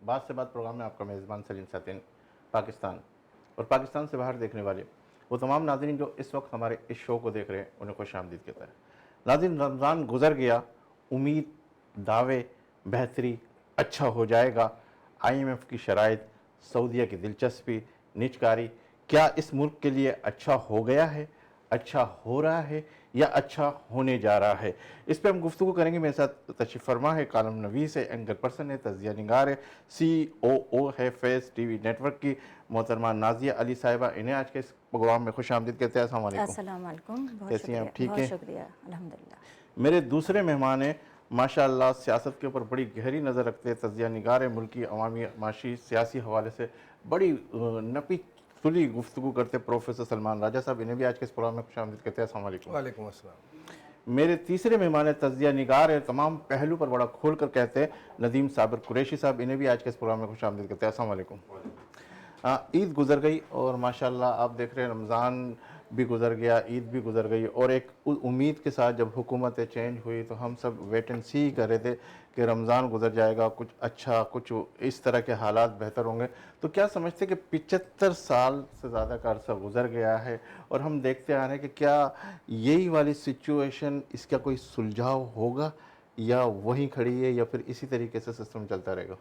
बात से बात प्रोग्राम में आपका मेज़बान सलीम सातिन पाकिस्तान और पाकिस्तान से बाहर देखने वाले वो तमाम नाज़रीन जो इस वक्त हमारे इस शो को देख रहे हैं उन्हें खुशामदीद कहता है। नाज़रीन, रमज़ान गुजर गया, उम्मीद, दावे, बेहतरी, अच्छा हो जाएगा, IMF की शराइत, सऊदीया की दिलचस्पी, निजकारी, क्या इस मुल्क के लिए अच्छा हो गया है, अच्छा हो रहा है या अच्छा होने जा रहा है? इस पे हम गुफ्तगू करेंगे। मेरे साथ तशरीफ़ फरमा है कालम नवीस है, एंकर पर्सन है, तज़िया निगार है, COO है फेस TV नेटवर्क की मोहतरमा नाजिया अली साहिबा। इन्हें आज के इस प्रोग्राम में खुश आमदीद कहते हैं। अस्सलाम वालेकुम। अस्सलाम वालेकुम, बहुत कैसी हैं आप? शुक्रिया, ठीक बहुत है। शुक्रिया, अल्हम्दुलिल्लाह। मेरे दूसरे मेहमान हैं, माशाअल्लाह सियासत के ऊपर बड़ी गहरी नज़र रखते हैं, तज़िया निगार है, मुल्की अवामी माशी सियासी हवाले से बड़ी नपी तुली गुफ्तगू करते प्रोफेसर सलमान राजा साहब। इन्हें भी आज के इस प्रोग्राम में खुश आमदीद कहते हैं। अस्सलाम वालेकुम। वालेकुम अस्सलाम। मेरे तीसरे मेहमान है, तज़िया निगार है, तमाम पहलू पर बड़ा खोल कर कहते हैं, नदीम साबिर कुरैशी साहब। इन्हें भी आज के इस प्रोग्राम में खुश आमदीद कहते हैं। अस्सलाम वालेकुम। ईद गुजर गई और माशाल्लाह आप देख रहे हैं रमज़ान भी गुजर गया, ईद भी गुजर गई और एक उम्मीद के साथ जब हुकूमतें चेंज हुई तो हम सब वेट एंड सी कर रहे थे कि रमज़ान गुजर जाएगा, कुछ अच्छा, कुछ इस तरह के हालात बेहतर होंगे। तो क्या समझते कि 75 साल से ज़्यादा का अरसा गुजर गया है और हम देखते आ रहे हैं कि क्या यही वाली सिचुएशन, इसका कोई सुलझाव होगा या वहीं खड़ी है या फिर इसी तरीके से सिस्टम चलता रहेगा?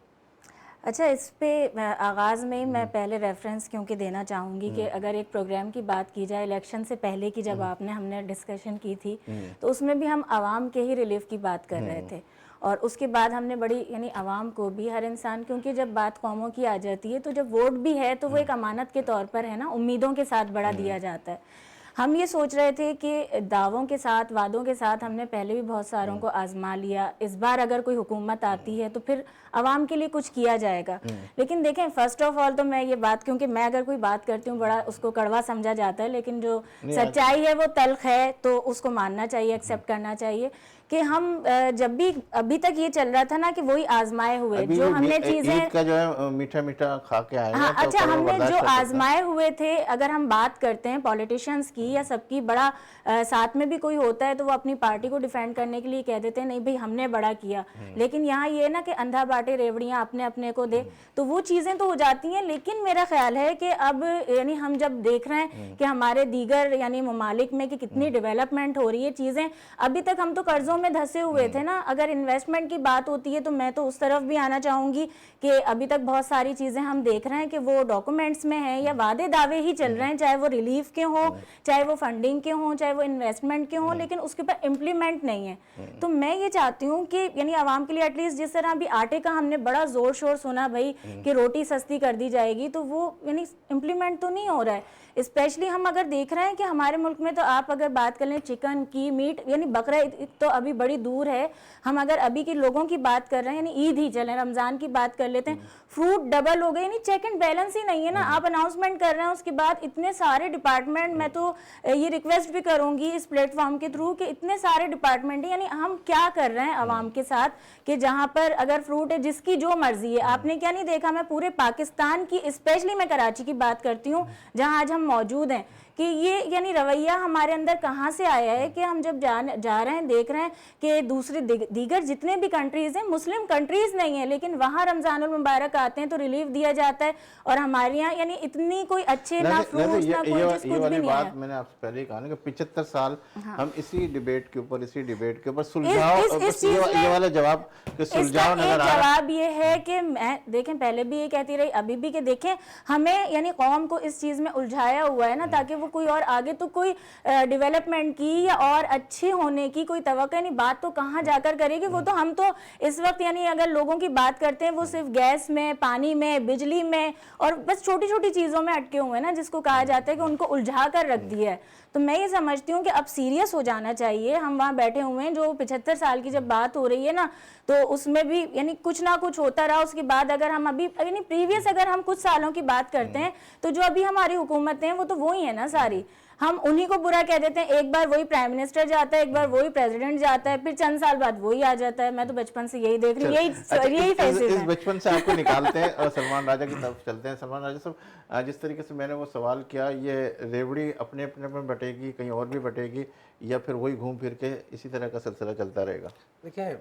अच्छा, इस पे आगाज़ में ही मैं पहले रेफरेंस क्योंकि देना चाहूँगी कि अगर एक प्रोग्राम की बात की जाए इलेक्शन से पहले की, जब हमने डिस्कशन की थी तो उसमें भी हम आवाम के ही रिलीफ की बात कर रहे थे और उसके बाद हमने बड़ी यानी आवाम को भी, हर इंसान, क्योंकि जब बात कौमों की आ जाती है तो जब वोट भी है तो वो एक अमानत के तौर पर है ना, उम्मीदों के साथ बड़ा दिया जाता है। हम ये सोच रहे थे कि दावों के साथ, वादों के साथ हमने पहले भी बहुत सारों को आजमा लिया, इस बार अगर कोई हुकूमत आती है तो फिर आवाम के लिए कुछ किया जाएगा। लेकिन देखें, फर्स्ट ऑफ ऑल तो मैं ये बात, क्योंकि मैं अगर कोई बात करती हूँ बड़ा उसको कड़वा समझा जाता है, लेकिन जो सच्चाई है वो तल्ख है तो उसको मानना चाहिए, एक्सेप्ट करना चाहिए कि हम जब भी अभी तक ये चल रहा था ना कि वही आजमाए हुए जो हमने चीजें, ईद का जो है मीठा मीठा खा के आए हाँ, हैं तो अच्छा, कड़वा हमने बर्दाश्त जो कर सकते हैं। आजमाए हुए थे, अगर हम बात करते हैं पॉलिटिशियंस की या सबकी, बड़ा साथ में भी कोई होता है तो वो अपनी पार्टी को डिफेंड करने के लिए कह देते हैं नहीं भाई हमने बड़ा किया, लेकिन यहाँ ये ना कि अंधा बांटे रेवड़ियाँ अपने अपने को दे, तो वो चीज़ें तो हो जाती हैं। लेकिन मेरा ख्याल है कि अब यानी हम जब देख रहे हैं कि हमारे दीगर यानी ममालिक में कि कितनी डेवलपमेंट हो रही है, चीज़ें, अभी तक हम तो कर्जों में धंसे हुए थे ना। अगर इन्वेस्टमेंट की बात होती है तो मैं तो उस तरफ भी आना चाहूँगी कि अभी तक बहुत सारी चीज़ें हम देख रहे हैं कि वो डॉक्यूमेंट्स में है या वादे दावे ही चल रहे हैं, चाहे वो रिलीफ के हों, चाहे वो फंडिंग के हों, चाहे वो इन्वेस्टमेंट के हों, लेकिन उसके ऊपर इम्प्लीमेंट नहीं है। तो मैं ये चाहती हूँ कि यानी आवाम के लिए एटलीस्ट, जिस तरह अभी आटे का हमने बड़ा जोर शोर सुना भाई कि रोटी सस्ती कर दी जाएगी, तो वो यानी इम्प्लीमेंट तो नहीं हो रहा है। स्पेशली हम अगर देख रहे हैं कि हमारे मुल्क में तो आप अगर बात कर लें चिकन की, मीट, यानी बकरा तो अभी बड़ी दूर है, हम अगर अभी के लोगों की बात कर रहे हैं, यानी ईद ही चलें, रमज़ान की बात कर लेते हैं, फ्रूट डबल हो गए, यानी चेक एंड बैलेंस ही नहीं है ना। आप अनाउंसमेंट कर रहे हैं, उसके बाद इतने सारे डिपार्टमेंट, मैं तो ये रिक्वेस्ट भी करूंगी इस प्लेटफॉर्म के थ्रू कि इतने सारे डिपार्टमेंट, यानी हम क्या कर रहे हैं आवाम के साथ कि जहां पर अगर फ्रूट है जिसकी जो मर्जी है, आपने क्या नहीं देखा, मैं पूरे पाकिस्तान की, स्पेशली मैं कराची की बात करती हूँ जहां आज हम मौजूद हैं, कि ये यानी रवैया हमारे अंदर कहाँ से आया है कि हम जब जा रहे हैं, देख रहे हैं कि दूसरे दीगर जितने भी कंट्रीज हैं, मुस्लिम कंट्रीज नहीं है, लेकिन वहाँ रमजानुल मुबारक आते हैं तो रिलीफ दिया जाता है और हमारे यहाँ यानी इतनी कोई अच्छे ना फ्रूट्स ना कोई चीज कुछ भी नहीं है। मैंने आपसे पहले ही कहा ना कि 75 साल हम इसी डिबेट के ऊपर सुलझाव, ये वाला जवाब कि सुलझाव नजर आ रहा है। जवाब ये है कि मैं देखें पहले भी ये कहती रही, अभी भी, कि देखें हमें यानी कौम को इस चीज में उलझाया हुआ है ना, ताकि वो कोई और आगे तो कोई डेवलपमेंट की या और अच्छे होने की कोई तवक्को नहीं, बात तो कहाँ जाकर करेगी। वो तो हम तो इस वक्त यानी अगर लोगों की बात करते हैं वो सिर्फ गैस में, पानी में, बिजली में और बस छोटी छोटी चीज़ों में अटके हुए हैं ना, जिसको कहा जाता है कि उनको उलझा कर रख दिया है। तो मैं ये समझती हूँ कि अब सीरियस हो जाना चाहिए। हम वहाँ बैठे हुए हैं, जो 75 साल की जब बात हो रही है ना, तो उसमें भी यानी कुछ ना कुछ होता रहा। उसके बाद अगर हम अभी यानी प्रीवियस अगर हम कुछ सालों की बात करते हैं तो जो अभी हमारी हुकूमतें हैं वो तो वही है ना सारी, हम उन्हीं को बुरा कह देते हैं। एक बार वही प्राइम मिनिस्टर जाता है, एक बार वही प्रेसिडेंट जाता है, फिर चंद साल बाद वही आ जाता है। मैं तो बचपन से यही देख रही हूँ, यही फेसेस इस हैं। बचपन से आपको निकालते हैं और सलमान राजा की तरफ चलते हैं। सलमान राजा साहब, जिस तरीके से मैंने वो सवाल किया, ये रेवड़ी अपने अपने में बटेगी, कहीं और भी बटेगी, या फिर वही घूम फिर के इसी तरह का सिलसिला चलता रहेगा? देखिए,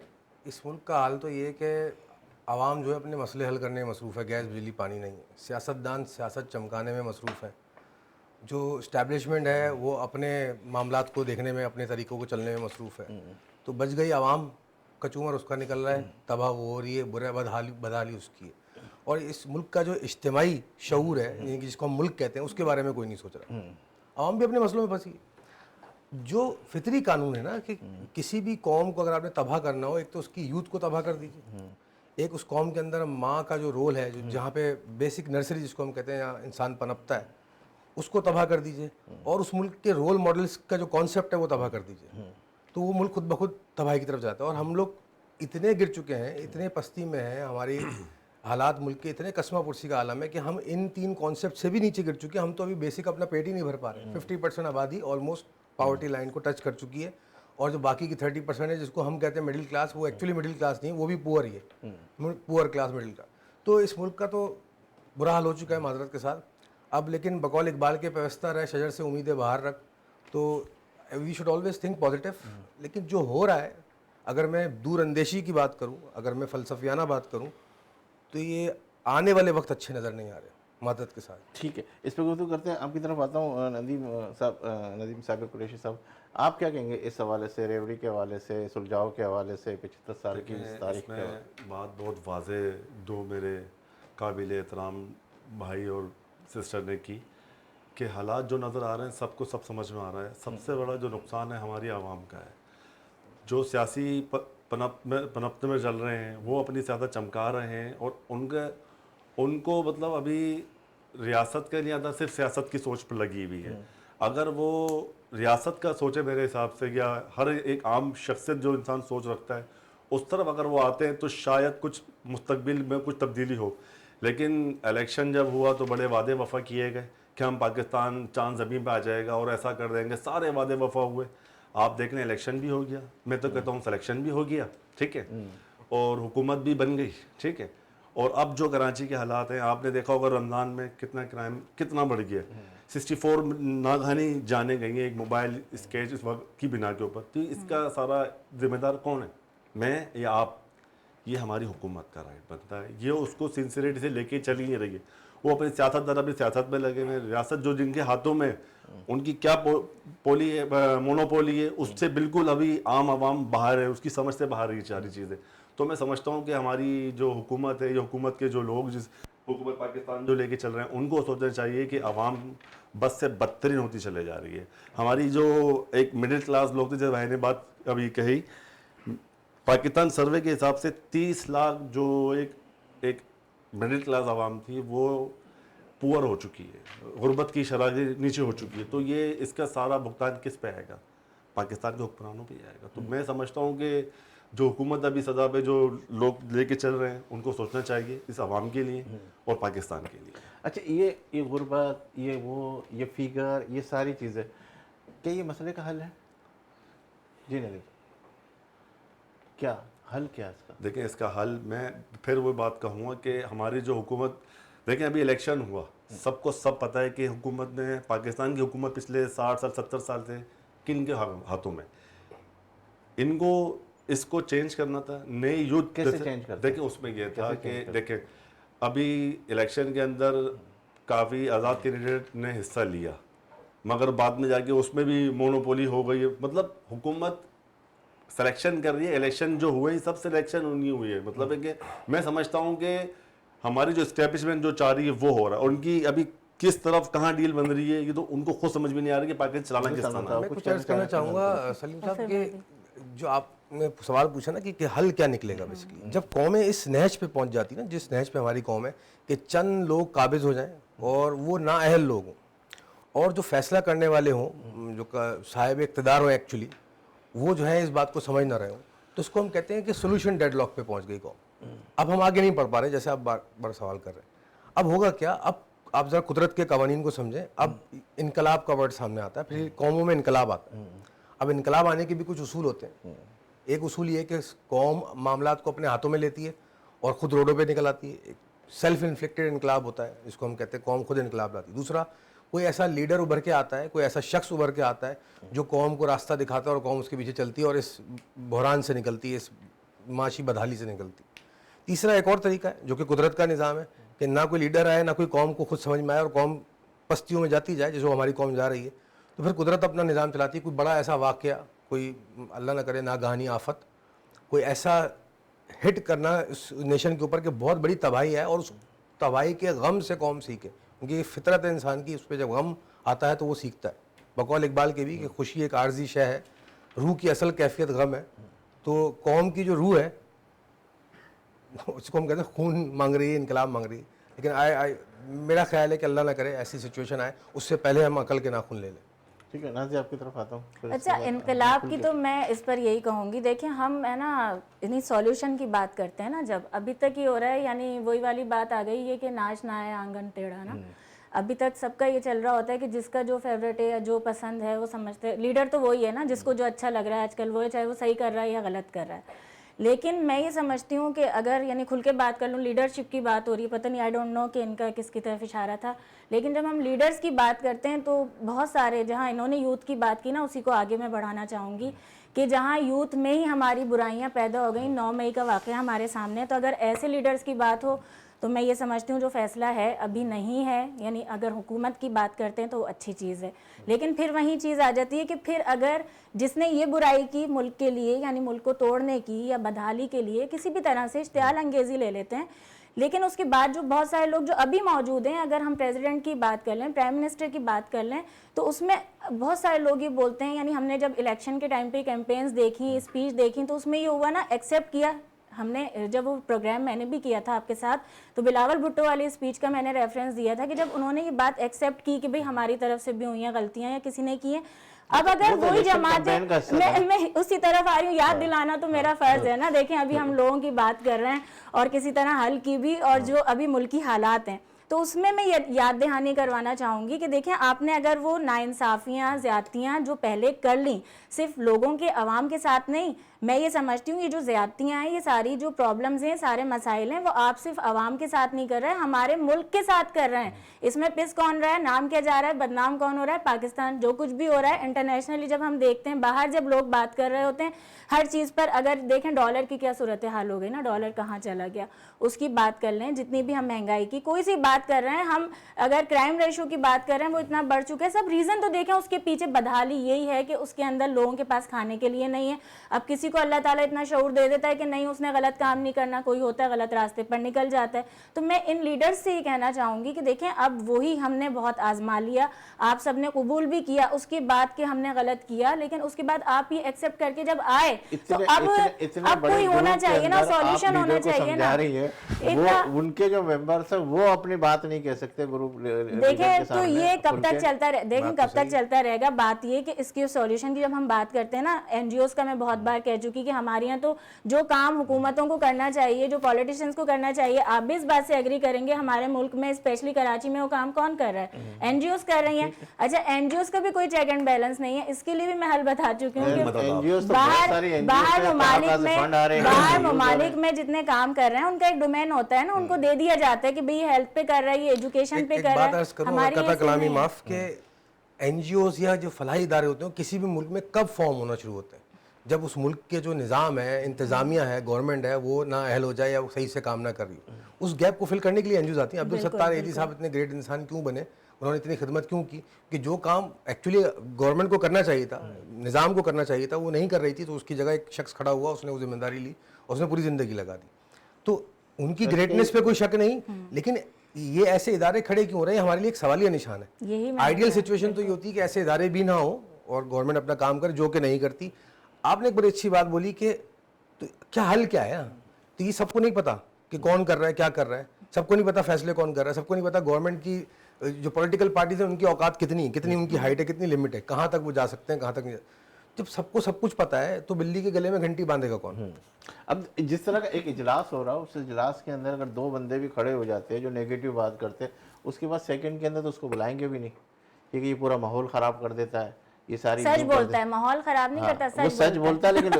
इस मुल्क का हाल तो ये है कि عوام جو ہے اپنے مسئلے حل کرنے میں مصروف ہے، گیس بجلی پانی نہیں ہے. سیاستدان سیاست چمکانے میں مصروف ہیں. جو اسٹیبلشمنٹ ہے وہ اپنے معاملات کو دیکھنے میں، اپنے طریقوں کو چلنے میں مصروف ہے. تو بچ گئی عوام، کچومر اس کا نکل رہا ہے، تباہ وہ ہو رہی ہے، برے بدحالی اس کی ہے. اور اس ملک کا جو اجتماعی شعور ہے، یعنی کہ جس کو ہم ملک کہتے ہیں، اس کے بارے میں کوئی نہیں سوچ رہا. عوام بھی اپنے مسئلوں میں پھنسی ہے. جو فطری قانون ہے نا کہ کسی بھی قوم کو اگر آپ نے تباہ کرنا ہو، ایک تو اس کی یوتھ کو تباہ کر دیجیے. ایک اس قوم کے اندر ماں کا جو رول ہے، جہاں پہ بیسک نرسری جس کو ہم کہتے ہیں، جہاں انسان پنپتا ہے، اس کو تباہ کر دیجیے. اور اس ملک کے رول ماڈلس کا جو کانسیپٹ ہے وہ تباہ کر دیجیے. تو وہ ملک خود بخود تباہی کی طرف جاتا ہے. اور ہم لوگ اتنے گر چکے ہیں، اتنے پستی میں ہیں، ہماری حالات ملک کے اتنے کسمہ پرسی کا عالم ہے کہ ہم ان 3 کانسیپٹ سے بھی نیچے گر چکے ہیں. ہم تو ابھی بیسک اپنا پیٹ ہی نہیں بھر پا رہے. 50% آبادی آلموسٹ پاورٹی لائن کو ٹچ کر چکی ہے. اور جو باقی کی 30% ہے، جس کو ہم کہتے ہیں مڈل کلاس، وہ ایکچولی مڈل کلاس نہیں، وہ بھی پور ہی ہے، پور کلاس مڈل کلاس. تو اس ملک کا تو برا حال ہو چکا ہے معذرت کے ساتھ. اب لیکن بقول اقبال کے پیوستہ رہ شجر سے امیدیں باہر رکھ. تو we should always think positive. لیکن جو ہو رہا ہے، اگر میں دور اندیشی کی بات کروں، اگر میں فلسفیانہ بات کروں، تو یہ آنے والے وقت اچھے نظر نہیں آ رہے معذرت کے ساتھ. ٹھیک ہے، اس پہ گفتگو کرتے ہیں. آپ کی طرف آتا ہوں ندیم صاحب قریشی صاحب. آپ کیا کہیں گے اس حوالے سے، ریوڑی کے حوالے سے، سلجھاؤ کے حوالے سے، 75 سال کی تاریخ کے حوالے سے؟ بات بہت واضح دو میرے قابل احترام بھائی اور سسٹر نے کی کہ حالات جو نظر آ رہے ہیں سب کو سب سمجھ میں آ رہا ہے. سب سے بڑا جو نقصان ہے ہماری عوام کا ہے. جو سیاسی پنپتے میں چل رہے ہیں وہ اپنی سیاست چمکا رہے ہیں، اور ان کو مطلب ابھی ریاست کے لیے زیادہ صرف سیاست کی سوچ پر لگی ہوئی ہے. اگر وہ ریاست کا سوچے میرے حساب سے، یا ہر ایک عام شخصیت جو انسان سوچ رکھتا ہے اس طرف اگر وہ آتے ہیں، تو شاید کچھ مستقبل میں کچھ تبدیلی ہو. لیکن الیکشن جب ہوا تو بڑے وعدے وفا کیے گئے کہ ہم پاکستان چاند زمین پہ آ جائے گا اور ایسا کر دیں گے. سارے وعدے وفا ہوئے. آپ دیکھ لیں الیکشن بھی ہو گیا، میں تو کہتا ہوں سلیکشن بھی ہو گیا، ٹھیک ہے، اور حکومت بھی بن گئی، ٹھیک ہے. اور اب جو کراچی کے حالات ہیں، آپ نے دیکھا ہوگا رمضان میں کتنا کرائم کتنا بڑھ گیا. 64 ناگہانی جانے گئی ہیں ایک موبائل اسکیچ اس وقت کی بنا کے اوپر. تو اس کا سارا ذمہ دار کون ہے؟ میں یا آپ؟ یہ ہماری حکومت کا رائٹ بنتا ہے. یہ اس کو سنسیریٹی سے لے کے چل ہی نہیں رہی ہے. وہ اپنی سیاست دار اپنی سیاست میں لگے ہوئے. ریاست جو جن کے ہاتھوں میں ان کی کیا پولی ہے، مونوپولی ہے، اس سے بالکل ابھی عام عوام باہر ہے، اس کی سمجھ سے باہر یہ ساری چیزیں. تو میں سمجھتا ہوں کہ ہماری جو حکومت ہے، یہ حکومت کے جو لوگ جس حکومت پاکستان جو لے کے چل رہے ہیں، ان کو سوچنا چاہیے کہ عوام بس سے بدترین ہوتی چلے جا رہی ہے. ہماری جو ایک مڈل کلاس لوگ تھے، جب بھائی نے بات ابھی کہی، پاکستان سروے کے حساب سے 30 لاکھ جو ایک مڈل کلاس عوام تھی وہ پور ہو چکی ہے، غربت کی شرح نیچے ہو چکی ہے. تو یہ اس کا سارا بھگتان کس پہ آئے گا؟ پاکستان کے حکمرانوں پہ آئے گا. تو میں سمجھتا ہوں کہ جو حکومت ابھی سزا پہ جو لوگ لے کے چل رہے ہیں، ان کو سوچنا چاہیے اس عوام کے لیے اور پاکستان کے لیے. اچھا، یہ غربت، یہ فیگر، یہ ساری چیزیں، کیا یہ مسئلے کا حل ہے؟ جی ندیم، کیا حل کیا ہے اس کا؟ دیکھیں اس کا حل میں پھر وہ بات کہوں گا کہ ہماری جو حکومت، دیکھیں ابھی الیکشن ہوا، سب کو سب پتہ ہے کہ حکومت نے، پاکستان کی حکومت پچھلے 60 سال 70 سال سے کن کے ہاتھوں میں. ان کو اس کو چینج کرنا تھا. نئے یوتھ کیسے چینج کرتے؟ دیکھیں اس میں یہ تھا کہ دیکھیں ابھی الیکشن کے اندر کافی آزاد کینڈیڈیٹ نے حصہ لیا، مگر بعد میں جا کے اس میں بھی مونوپولی ہو گئی. مطلب حکومت سلیکشن کر رہی ہے، الیکشن جو ہوئے سب سلیکشن نہیں ہوئی ہے. مطلب ہے کہ میں سمجھتا ہوں کہ ہماری جو اسٹیبلشمنٹ جو چاہ رہی ہے وہ ہو رہا ہے، اور ان کی ابھی کس طرف کہاں ڈیل بن رہی ہے یہ تو ان کو خود سمجھ میں نہیں آ رہی کہ پاکستان چلانا کس طرح ہے. میں کچھ عرض کرنا چاہوں گا سلیم صاحب کہ جو آپ نے سوال پوچھا نا کہ حل کیا نکلے گا. بیسیکلی جب قومیں اس نہج پہ پہنچ جاتی نا، جس نہج پہ ہماری قوم ہے کہ چند لوگ قابض ہو جائیں اور وہ نااہل لوگ ہوں، اور جو فیصلہ کرنے والے ہوں، جو صاحب اقتدار ہوں ایکچولی، وہ جو ہے اس بات کو سمجھ نہ رہے ہوں، تو اس کو ہم کہتے ہیں کہ سولوشن ڈیڈ لاک پہ پہنچ گئی قوم. اب ہم آگے نہیں بڑھ پا رہے، جیسے آپ بڑا سوال کر رہے ہیں. اب ہوگا کیا؟ اب آپ ذرا قدرت کے قوانین کو سمجھیں. اب انقلاب کا ورڈ سامنے آتا ہے، پھر قوموں میں انقلاب آتا ہے. اب انقلاب آنے کے بھی کچھ اصول ہوتے ہیں. ایک اصول یہ کہ قوم معاملات کو اپنے ہاتھوں میں لیتی ہے اور خود روڈوں پہ نکل آتی ہے. ایک سیلف انفلکٹڈ انقلاب ہوتا ہے، جس کو ہم کہتے ہیں قوم خود انقلاب لاتی ہے. دوسرا، کوئی ایسا لیڈر ابھر کے آتا ہے، کوئی ایسا شخص ابھر کے آتا ہے جو قوم کو راستہ دکھاتا ہے اور قوم اس کے پیچھے چلتی ہے اور اس بحران سے نکلتی ہے، اس معاشی بدحالی سے نکلتی ہے. तीसरा एक और तरीका है जो कि कुदरत का निज़ाम है कि ना कोई लीडर आए, ना कोई कौम को खुद समझ में आए और कौम पस्तियों में जाती जाए, जैसे हमारी कौम जा रही है, तो फिर कुदरत अपना निज़ाम चलाती है। कोई बड़ा ऐसा वाक़या, कोई अल्लाह ना करे नागहानी आफत, कोई ऐसा हिट करना उस नेशन के ऊपर कि बहुत बड़ी तबाही है, और उस तबाही के गम से कौम सीखे, क्योंकि ये फितरत है इंसान की, उस पर जब गम आता है तो वो सीखता है। बकौल इकबाल के भी कि खुशी एक आर्जी शय है, रूह की असल कैफियत गम है। तो कौम की जो रूह है उसको हम कहते हैं खून मांग रही है, इनकलाब मांग रही है, लेकिन मेरा ख्याल है कि अल्लाह ना करे ऐसी सिचुएशन आए, उससे पहले हम अकल के नाखून ले लें। ठीक है, नाज़ी आपकी तरफ आता हूँ। अच्छा, इनकलाब की तो मैं इस पर यही कहूँगी, देखिए हम है ना इन्हीं सॉल्यूशन की बात करते हैं ना, जब अभी तक ये हो रहा है, यानी वही वाली बात आ गई है कि नाच ना आए आंगन टेढ़ा ना। अभी तक सबका ये चल रहा होता है कि जिसका जो फेवरेट है या जो पसंद है वो समझते हैं, लीडर तो वही है ना जिसको जो अच्छा लग रहा है आजकल, वो चाहे वो सही कर रहा है या गलत कर रहा है। लेकिन मैं ये समझती हूँ कि अगर यानी खुल के बात कर लूँ, लीडरशिप की बात हो रही है, पता नहीं आई डोंट नो कि इनका किसकी तरफ इशारा था, लेकिन जब हम लीडर्स की बात करते हैं तो बहुत सारे, जहाँ इन्होंने यूथ की बात की ना, उसी को आगे मैं बढ़ाना चाहूँगी कि जहाँ यूथ में ही हमारी बुराइयाँ पैदा हो गई। 9 मई का वाक़या हमारे सामने है, तो अगर ऐसे लीडर्स की बात हो तो मैं ये समझती हूँ जो फैसला है अभी नहीं है, यानी अगर हुकूमत की बात करते हैं तो वो अच्छी चीज़ है। लेकिन फिर वही चीज़ आ जाती है कि फिर अगर जिसने ये बुराई की मुल्क के लिए, यानी मुल्क को तोड़ने की या बदहाली के लिए किसी भी तरह से इश्तियाल अंगेज़ी ले लेते हैं, लेकिन उसके बाद जो बहुत सारे लोग जो अभी मौजूद हैं, अगर हम प्रेसिडेंट की बात कर लें, प्राइम मिनिस्टर की बात कर लें, तो उसमें बहुत सारे लोग ये बोलते हैं, यानी हमने जब इलेक्शन के टाइम पे कैंपेन्स देखी, स्पीच देखी, तो उसमें ये हुआ ना, एक्सेप्ट किया हमने, जब वो प्रोग्राम मैंने भी किया था आपके साथ, तो बिलावल भुट्टो वाली स्पीच का मैंने रेफरेंस दिया था कि जब उन्होंने ये बात एक्सेप्ट की कि भाई हमारी तरफ से भी हुई हैं गलतियां या किसी ने की हैं, अब अगर वही जमात है, मैं उसी तरफ आ रही हूँ, याद दिलाना तो मेरा फर्ज है ना। देखें अभी हम लोगों की बात कर रहे हैं और किसी तरह हल की भी, और जो अभी मुल्की हालात हैं, तो उसमें मैं याद दहानी करवाना चाहूँगी कि देखें आपने अगर वो नाइंसाफ़ियाँ, ज़्यादतियाँ जो पहले कर ली, सिर्फ लोगों के अवाम के साथ नहीं, मैं ये समझती हूँ ये जो ज़्यादतियाँ हैं, ये सारी जो प्रॉब्लम्स हैं, सारे मसाइल हैं, वो आप सिर्फ अवाम के साथ नहीं कर रहे हैं, हमारे मुल्क के साथ कर रहे हैं। इसमें पिस कौन रहा है, नाम किया जा रहा है, बदनाम कौन हो रहा है, पाकिस्तान। जो कुछ भी हो रहा है इंटरनेशनली जब हम देखते हैं, बाहर जब लोग बात कर रहे होते हैं हर चीज़ पर, अगर देखें डॉलर की क्या सूरत हाल हो गई ना, डॉलर कहाँ चला गया, उसकी बात कर लें, जितनी भी हम महंगाई की कोई सी बात कर रहे हैं, हम अगर क्राइम रेशो की बात कर रहे हैं वो इतना बढ़ चुका है, सब रीज़न तो देखें उसके पीछे बदहाली यही है कि उसके अंदर लोगों के पास खाने के लिए नहीं है। अब किसी को अल्लाह ताला इतना शऊर दे देता है कि नहीं उसने गलत काम नहीं करना, कोई होता है गलत रास्ते पर निकल जाता है। तो मैं इन लीडर्स से ये कहना चाहूँगी कि देखें अब वही हमने बहुत आजमा लिया, आप सब ने कबूल भी किया उसके बाद कि हमने गलत किया, लेकिन उसके बाद आप ये एक्सेप्ट करके जब आए तो अब कोई होना चाहिए ना, सॉल्यूशन होना चाहिए ना। वो उनके जो मेंबर्स हैं वो अपनी बात नहीं कह सकते ग्रुप। देखें तो ये कब तक चलता रहे, देखें कब तक चलता रहेगा। बात ये कि इसकी सॉल्यूशन की जब हम बात करते हैं ना, एनजीओज का मैं बहुत बार कह चुकी कि हमारे यहाँ तो जो काम हुकूमतों को करना चाहिए, जो पॉलिटिशियंस को करना चाहिए, आप भी इस बात से एग्री करेंगे हमारे मुल्क में स्पेशली कराची में वो काम कौन कर रहा है, एनजीओज कर रही हैं। अच्छा, एनजीओज का भी कोई चेक एंड बैलेंस नहीं है, इसके लिए भी मैं हल बता चुकी हूँ कि बाहर ममालिक में जितने काम कर रहे हैं उनका एक डोमेन होता है ना, उनको दे दिया जाता है कि भाई हेल्थ पे कर रहा है, ये एजुकेशन पे कर रहा है। हमारी कलामी माफ के एनजीओज या जो फलाही इदारे होते हैं किसी भी मुल्क में कब फॉर्म होना शुरू होते हैं, जब उस मुल्क के जो निज़ाम है, इंतज़ामिया है, गवर्नमेंट है, वो ना अहल हो जाए या वो सही से काम ना कर रही हो। उस गैप को फिल करने के लिए एनजीओज आती हैं। अब्दुल सत्तार एली साहब इतने ग्रेट इंसान क्यों बने, उन्होंने इतनी खिदमत क्यों की कि जो काम एक्चुअली गवर्नमेंट को करना चाहिए था, निज़ाम को करना चाहिए था, वो नहीं कर रही थी, तो उसकी जगह एक शख्स खड़ा हुआ, उसने वो जिम्मेदारी ली, उसने पूरी ज़िंदगी लगा दी। तो उनकी ग्रेटनेस पे कोई शक नहीं, लेकिन ये ऐसे इदारे खड़े क्यों हो रहे हैं, हमारे लिए एक सवालिया निशान है। आइडियल सिचुएशन तो ये होती है कि ऐसे इदारे भी ना हो और गवर्नमेंट अपना काम करे, जो कि नहीं करती। आपने एक बड़ी अच्छी बात बोली कि तो क्या हल क्या है, तो ये सबको नहीं पता कि कौन कर रहा है, क्या कर रहा है, सबको नहीं पता फैसले कौन कर रहा है, सबको नहीं पता गवर्नमेंट की जो पॉलिटिकल पार्टीज हैं उनकी औकात कितनी उनकी हाइट है, कितनी लिमिट है, कहाँ तक वो जा सकते हैं, कहाँ तक नहीं। जब सबको सब कुछ पता है तो बिल्ली के गले में घंटी बांधेगा कौन। अब जिस तरह का एक इजलास हो रहा है, उस इजलास के अंदर अगर 2 बंदे भी खड़े हो जाते हैं जो नेगेटिव बात करते हैं, उसके बाद सेकंड के अंदर तो उसको बुलाएंगे भी नहीं, क्योंकि ये पूरा माहौल ख़राब कर देता है। ये सारी सच बोलता है, माहौल खराब नहीं करता, वो सच बोलता है, लेकिन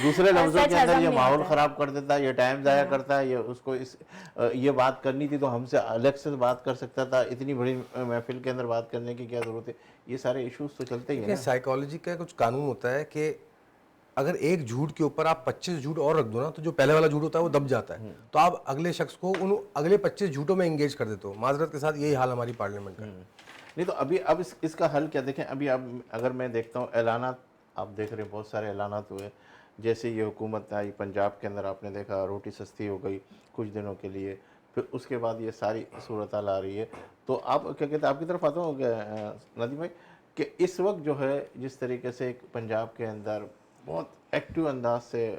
दूसरे लफ्जों के अंदर ये माहौल ख़राब कर देता है, ये टाइम ज़ाया करता है। ये उसको ये बात करनी थी तो हमसे अलग से बात कर सकता था, इतनी बड़ी महफिल के अंदर बात करने की क्या ज़रूरत है। ये सारे इश्यूज तो चलते ही हैं। साइकोलॉजी का कुछ कानून होता है कि اگر ایک جھوٹ کے اوپر آپ 25 جھوٹ اور رکھ دو نا تو جو پہلے والا جھوٹ ہوتا ہے وہ دب جاتا ہے, تو آپ اگلے شخص کو ان اگلے 25 جھوٹوں میں انگیج کر دیتے ہو. معذرت کے ساتھ یہی حال ہماری پارلیمنٹ کا ہے. نہیں تو ابھی اب اس کا حل کیا دیکھیں. ابھی اب اگر میں دیکھتا ہوں اعلانات آپ دیکھ رہے ہیں, بہت سارے اعلانات ہوئے. جیسے یہ حکومت آئی پنجاب کے اندر, آپ نے دیکھا روٹی سستی ہو گئی کچھ دنوں کے لیے, پھر اس کے بعد یہ ساری صورتحال آ رہی ہے. تو آپ کیا کہتے ہیں, آپ کی طرف آتا ہوں ندیم بھائی, کہ اس وقت جو ہے جس طریقے سے ایک پنجاب کے اندر بہت ایکٹیو انداز سے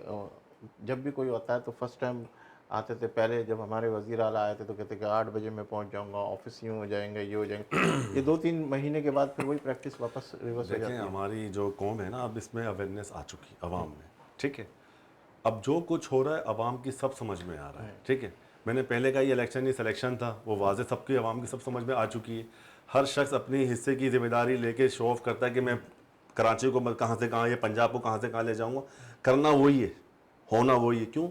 جب بھی کوئی ہوتا ہے تو فرسٹ ٹائم آتے تھے. پہلے جب ہمارے وزیر اعلیٰ آئے تھے تو کہتے کہ 8 بجے میں پہنچ جاؤں گا, آفس یوں ہو جائیں گے, یہ ہو جائیں گے. یہ 2-3 مہینے کے بعد پھر وہی پریکٹس واپس ریورس ہو جاتی دیکھیں ہے. ہماری جو قوم ہے نا, اب اس میں اویئرنیس آ چکی عوام میں, ٹھیک ہے. اب جو کچھ ہو رہا ہے عوام کی سب سمجھ میں آ رہا ہے, ٹھیک ہے. میں نے پہلے کا یہ الیکشن ہی سلیکشن تھا, وہ واضح سب کی عوام کی سب سمجھ میں آ چکی ہے. ہر شخص اپنی حصے کی ذمہ داری لے کے شو آف کرتا ہے کہ میں کراچی کو کہاں سے کہاں, یا پنجاب کو کہاں سے کہاں لے جاؤں گا. کرنا وہی ہے, ہونا وہی ہے. کیوں؟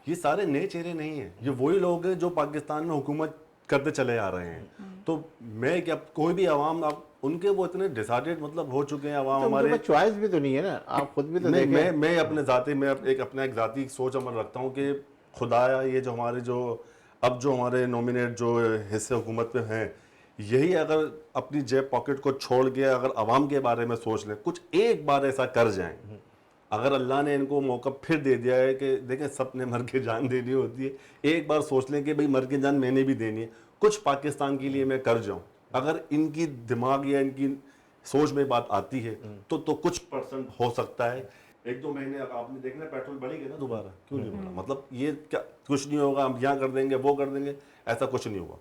یہ سارے نئے چہرے نہیں ہیں, یہ وہی لوگ ہیں جو پاکستان میں حکومت کرتے چلے آ رہے ہیں. تو میں کیا کوئی بھی عوام ان کے وہ اتنے ڈیسائیڈڈ مطلب ہو چکے ہیں عوام ہمارے. چوائس بھی تو نہیں ہے نا, آپ خود بھی تو دیکھیں. میں اپنے ذاتی میں اپنا ایک ذاتی سوچ عمل رکھتا ہوں کہ خدایا یہ جو ہمارے جو ہمارے نومینیٹ جو حصے حکومت پہ ہیں, یہی اگر اپنی جیب پاکٹ کو چھوڑ کے اگر عوام کے بارے میں سوچ لیں, کچھ ایک بار ایسا کر جائیں. اگر اللہ نے ان کو موقع پھر دے دیا ہے کہ دیکھیں سب نے مر کے جان دینی ہوتی ہے, ایک بار سوچ لیں کہ بھئی مر کے جان میں نے بھی دینی ہے, کچھ پاکستان کے لیے میں کر جاؤں. اگر ان کی دماغ یا ان کی سوچ میں بات آتی ہے تو کچھ % ہو سکتا ہے. 1-2 مہینے آپ نے دیکھنا پیٹرول بڑھے گا نا دوبارہ, کیوں نہیں بڑھا؟ مطلب یہ کیا کچھ نہیں ہوگا, ہم یہاں کر دیں گے وہ کر دیں گے, ایسا کچھ نہیں ہوگا.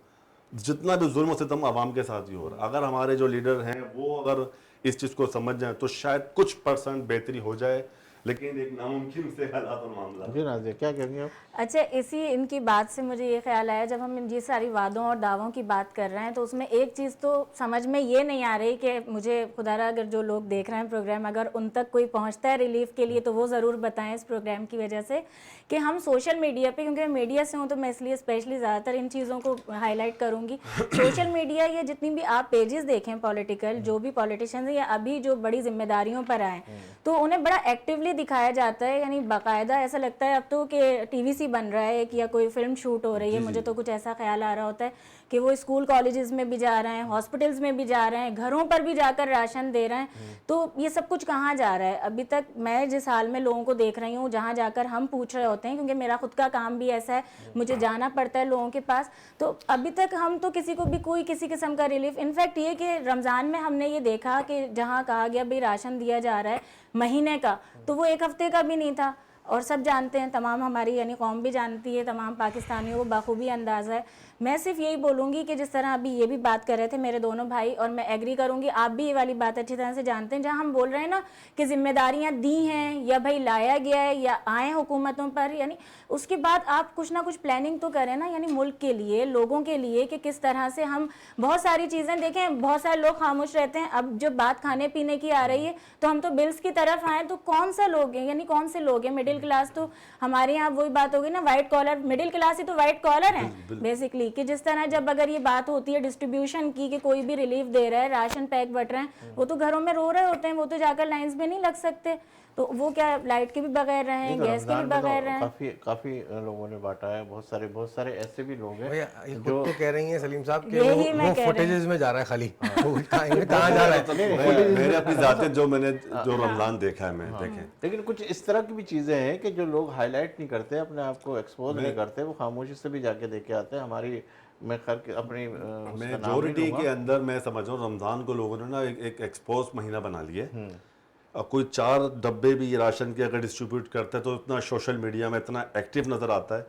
جتنا بھی ظلم و ستم عوام کے ساتھ ہی ہو رہا ہے, اگر ہمارے جو لیڈر ہیں وہ اگر اس چیز کو سمجھ جائیں تو شاید کچھ % بہتری ہو جائے, لیکن ایک ناممکن سے حالات اور معاملات. جی نازیہ کیا کہیں گے آپ؟ اچھا, اسی ان کی بات سے مجھے یہ خیال آیا, جب ہم یہ ساری وعدوں اور دعووں کی بات کر رہے ہیں تو اس میں ایک چیز تو سمجھ میں یہ نہیں آ رہی کہ مجھے خدا را اگر جو لوگ دیکھ رہے ہیں پروگرام, اگر ان تک کوئی پہنچتا ہے ریلیف کے لیے تو وہ ضرور بتائیں اس پروگرام کی وجہ سے, کہ ہم سوشل میڈیا پہ, کیونکہ میں میڈیا سے ہوں تو میں اس لیے اسپیشلی زیادہ تر ان چیزوں کو ہائی لائٹ کروں گی. سوشل میڈیا یا جتنی بھی آپ پیجز دیکھیں پولیٹیکل, جو بھی پولیٹیشنز ہیں یا ابھی جو بڑی ذمہ داریوں پر آئے تو انہیں بڑا ایکٹیولی دکھایا جاتا ہے, یعنی باقاعدہ ایسا لگتا ہے اب تو کہ ٹی وی سی بن رہا ہے یا کوئی فلم شوٹ ہو رہی ہے. مجھے تو کچھ ایسا خیال آ رہا ہوتا ہے کہ وہ اسکول کالجز میں بھی جا رہے ہیں, ہاسپٹلز میں بھی جا رہے ہیں, گھروں پر بھی جا کر راشن دے رہے ہیں. تو یہ سب کچھ کہاں جا رہا ہے؟ ابھی تک میں جس حال میں لوگوں کو دیکھ رہی ہوں, جہاں جا کر ہم پوچھ رہے ہوتے ہیں, کیونکہ میرا خود کا کام بھی ایسا ہے, مجھے جانا پڑتا ہے لوگوں کے پاس, تو ابھی تک ہم تو کسی کو بھی کوئی کسی قسم کا ریلیف, انفیکٹ یہ کہ رمضان میں ہم نے یہ دیکھا کہ جہاں کہا گیا بھئی راشن دیا جا رہا ہے مہینے کا, تو وہ 1 ہفتے کا بھی نہیں تھا. اور سب جانتے ہیں, تمام ہماری یعنی قوم بھی جانتی ہے, تمام پاکستانیوں کو بخوبی اندازہ ہے. میں صرف یہی بولوں گی کہ جس طرح ابھی یہ بھی بات کر رہے تھے میرے دونوں بھائی, اور میں ایگری کروں گی, آپ بھی یہ والی بات اچھی طرح سے جانتے ہیں, جہاں ہم بول رہے ہیں نا کہ ذمہ داریاں دی ہیں یا بھائی لایا گیا ہے یا آئے حکومتوں پر, یعنی اس کے بعد آپ کچھ نہ کچھ پلاننگ تو کریں نا, یعنی ملک کے لیے, لوگوں کے لیے, کہ کس طرح سے ہم بہت ساری چیزیں دیکھیں. بہت سارے لوگ خاموش رہتے ہیں, اب جب بات کھانے پینے کی آ رہی ہے تو ہم تو بلز کی طرف آئیں, تو کون سا لوگ ہیں, یعنی کون سے لوگ ہیں مڈل کلاس, تو ہمارے یہاں وہی بات ہوگی نا, وائٹ کالر, مڈل کلاس ہی تو وائٹ کالر ہیں بیسکلی, کہ جس طرح جب اگر یہ بات ہوتی ہے ڈسٹریبیوشن کی کہ کوئی بھی ریلیف دے رہا ہے, راشن پیک بٹ رہے ہیں, وہ تو گھروں میں رو رہے ہوتے ہیں, وہ تو جا کر لائنز میں نہیں لگ سکتے, تو وہ کیا لائٹ کے بھی بغیر رہے ہیں, گیس کے بھی بغیر رہے ہیں. کافی لوگوں نے بانٹا ہے, بہت سارے ایسے بھی لوگ ہیں یہ خود تو کہہ رہی ہیں سلیم صاحب کہ یہی میں وہ کہہ رہی ہوں. فوٹیجز میں جا رہا ہے خالی, کہاں جا رہا ہے؟ میرے اپنی ذاتی جو میں نے جو رمضان دیکھا ہے, میں دیکھیں لیکن کچھ اس طرح کی بھی چیزیں ہیں کہ جو لوگ ہائی لائٹ نہیں کرتے, اپنے آپ کو ایکسپوز نہیں کرتے, وہ خاموشی سے بھی جا کے دیکھ کے آتے ہیں. ہماری میں خیر اپنی میجورٹی کے اندر میں سمجھ رہا ہوں رمضان کو لوگوں نے نا ایک ایکسپوز مہینہ بنا لیا ہے. اب کوئی 4 ڈبے بھی راشن کے اگر ڈسٹریبیوٹ کرتا ہے تو اتنا سوشل میڈیا میں اتنا ایکٹیو نظر آتا ہے,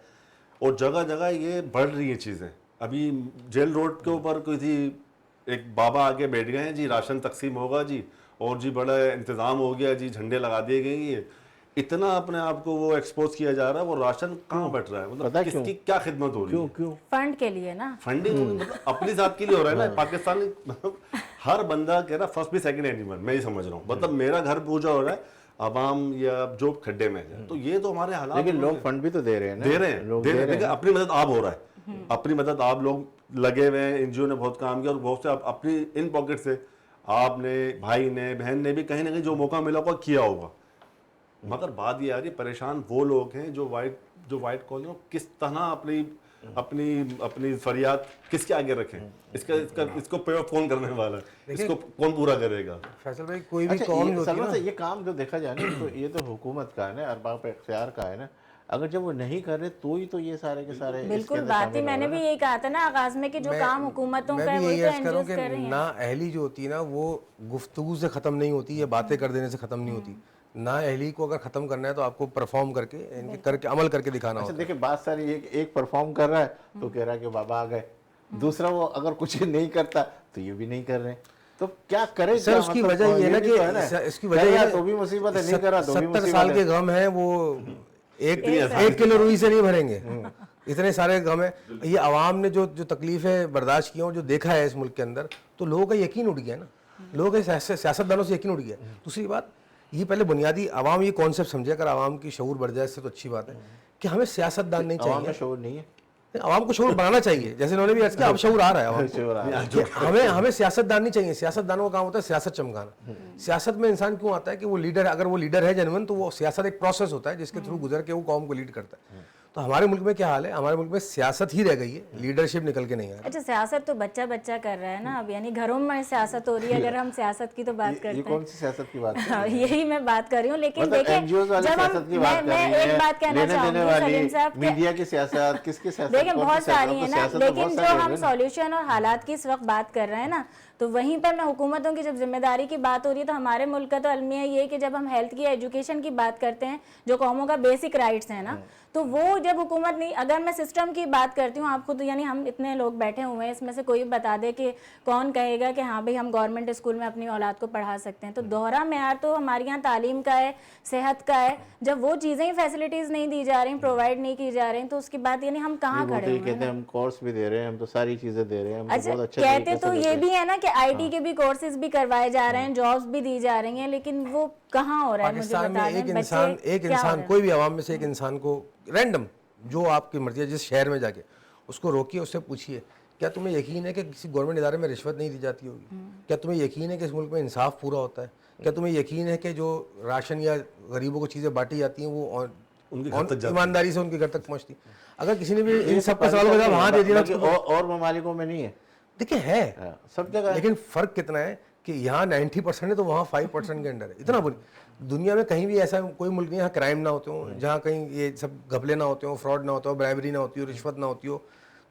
اور جگہ جگہ یہ بڑھ رہی ہیں چیزیں. ابھی جیل روڈ کے اوپر کوئی تھی, ایک بابا آگے بیٹھ گئے ہیں جی, راشن تقسیم ہوگا جی, اور جی بڑا انتظام ہو گیا جی, جھنڈے لگا دیے گئے ہیں. اتنا اپنے آپ کو وہ ایکسپوز کیا جا رہا ہے, وہ راشن کہاں بٹ رہا ہے, مطلب کس کی کیا خدمت ہو رہی ہے؟ کیوں فنڈ کے لیے نا, فنڈنگ مطلب اپنی ذات کے لیے ہو رہا ہے نا. پاکستانی مطلب ہر بندہ کہہ رہا فرسٹ بھی سیکنڈ اینیمل, میں یہ سمجھ رہا ہوں, مطلب میرا گھر پوجا ہو رہا ہے, عوام یا جو کھڈے میں ہے. تو یہ تو ہمارے حالات, لیکن لوگ فنڈ بھی تو دے رہے ہیں, لیکن اپنی مدد آپ ہو رہا ہے, اپنی مدد آپ لوگ لگے ہوئے ہیں, این جی او نے بہت کام کیا, اور بہت سے اپنی ان پاکٹ سے آپ نے, بھائی نے, بہن نے بھی کہیں نہ کہیں جو موقع ملا ہوگا کیا ہوگا. مگر بات یہ آ رہی ہے پریشان وہ لوگ ہیں جو وائٹ کالر کس طرح اپنی فریاد کس کے آگے رکھیں, اس کو پے آف کون کرنے والا ہے, اس کو کون پورا کرے گا. فیصل بھائی کوئی بھی قوم جو ہوتی ہے نا, یہ کام جو دیکھا جائے نا تو یہ تو حکومت کا ہے نا, ارباب اختیار کا ہے نا, اگر جب وہ نہیں کر رہے تو ہی تو یہ سارے کے سارے بالکل بات ہی میں نے بھی یہی کہا تھا نا آغاز میں کہ جو کام حکومتوں کا ہے وہی تو انجوز کر رہی ہیں. نا اہلی جو ہوتی ہے نا وہ گفتگو سے ختم نہیں ہوتی, یہ باتیں کر دینے سے ختم نہیں ہوتی. نا اہلی کو اگر ختم کرنا ہے تو آپ کو پرفارم کر کے عمل کر کے دکھانا ہوتا ہے. دیکھیں بات ساری ایک پرفارم کر رہا ہے تو کہہ رہا ہے کہ بابا آ گئے, دوسرا وہ اگر کچھ نہیں کرتا تو یہ بھی نہیں کر رہے, تو کیا کرے سر اس کی وجہ یہ ہے کہ اس کی وجہ یہ تو بھی مصیبت ہے, نہیں کرا تو بھی 70 سال کے غم ہیں وہ ایک کلو روئی سے نہیں بھریں گے, اتنے سارے غم ہیں. یہ عوام نے جو تکلیفیں برداشت کی ہیں اور جو دیکھا ہے اس ملک کے اندر, تو لوگوں کا یقین اٹھ گیا نا, لوگوں کا سیاستدانوں سے یقین اٹھ گیا. دوسری بات یہ پہلے بنیادی عوام یہ کانسیپٹ سمجھے, اگر عوام کی شعور بڑھ جائے اس سے تو اچھی بات ہے کہ ہمیں سیاستدان نہیں چاہیے. شعور نہیں ہے, عوام کو شعور بنانا چاہیے, جیسے انہوں نے بھی عرض کیا اب شعور آ رہا ہے. ہمیں سیاستدان نہیں چاہیے, سیاستدانوں کا کام ہوتا ہے سیاست چمکانا. سیاست میں انسان کیوں آتا ہے کہ وہ لیڈر, اگر وہ لیڈر ہے جنون تو وہ سیاست ایک پروسیس ہوتا ہے جس کے تھرو گزر کے وہ قوم کو لیڈ کرتا ہے. تو ہمارے ملک میں کیا حال ہے, ہمارے ملک میں سیاست ہی رہ گئی ہے, لیڈرشپ نکل کے نہیں آ رہی. اچھا سیاست تو بچہ کر رہا ہے نا اب, یعنی گھروں میں سیاست ہو رہی ہے. اگر ہم سیاست کی تو بات کرتے ہیں, یہ کون سی سیاست کی بات ہے, یہی میں بات کر رہی ہوں. لیکن دیکھیں جب میں ایک بات کہنا چاہوں گی سلیم صاحب, میڈیا کی سیاست کس کی سیاست, دیکھیں بہت ساری ہیں نا, لیکن جو ہم سولوشن اور حالات کی اس وقت بات کر رہے ہیں نا, تو وہیں پر میں حکومتوں کی جب ذمہ داری کی بات ہو رہی ہے تو ہمارے ملک کا تو المیہ یہ کہ جب ہم ہیلتھ کی ایجوکیشن کی بات کرتے ہیں جو قوموں کا بیسک رائٹس ہیں نا, تو وہ جب حکومت نہیں, اگر میں سسٹم کی بات کرتی ہوں آپ خود, یعنی ہم اتنے لوگ بیٹھے ہوئے ہیں, اس میں سے کوئی بتا دے کہ کون کہے گا کہ ہاں بھئی ہم گورنمنٹ اسکول میں اپنی اولاد کو پڑھا سکتے ہیں. تو دوہرا معیار تو ہمارے یہاں تعلیم کا ہے, صحت کا ہے. جب وہ چیزیں ہی فیسلٹیز نہیں دی جا رہی, پرووائڈ نہیں کی جا رہی, تو اس کی بات یعنی ہم کہاں کھڑے ہوئے کہتے ہیں ہم کورس بھی دے رہے ہیں, ہم تو ساری چیزیں دے رہے ہیں. اچھا کہتے تو یہ بھی ہے نا کہ آئی ٹی کے بھی کورسز بھی کروائے جا رہے ہیں, جابس بھی دی جا رہی ہیں, لیکن وہ کہاں ہو رہا ہے مجھے بتا دیں. ایک انسان کوئی بھی عوام میں سے ایک انسان کو رینڈم جو آپ کی مرضی ہے جس شہر میں جا کے اس کو روکیے, اس سے پوچھیے کیا تمہیں یقین ہے کہ کسی گورنمنٹ ادارے میں رشوت نہیں دی جاتی ہوگی, کیا تمہیں یقین ہے کہ اس ملک میں انصاف پورا ہوتا ہے, کیا تمہیں یقین ہے کہ جو راشن یا غریبوں کو چیزیں بانٹی جاتی ہیں وہ ایمانداری سے ان کے گھر تک پہنچتی. اگر کسی نے بھی ان سب کا سوال کا وہاں دے دیا اور ممالکوں میں نہیں ہے, دیکھیں ہے سب جگہ, لیکن فرق کتنا ہے کہ یہاں 90% ہے تو وہاں 5% کے انڈر ہے. اتنا دنیا میں کہیں بھی ایسا کوئی ملک نہیں جہاں کرائم نہ ہوتے ہوں, جہاں کہیں یہ سب گھپلے نہ ہوتے ہوں, فراڈ نہ ہوتا ہو, برائبری نہ ہوتی ہو, رشوت نہ ہوتی ہو,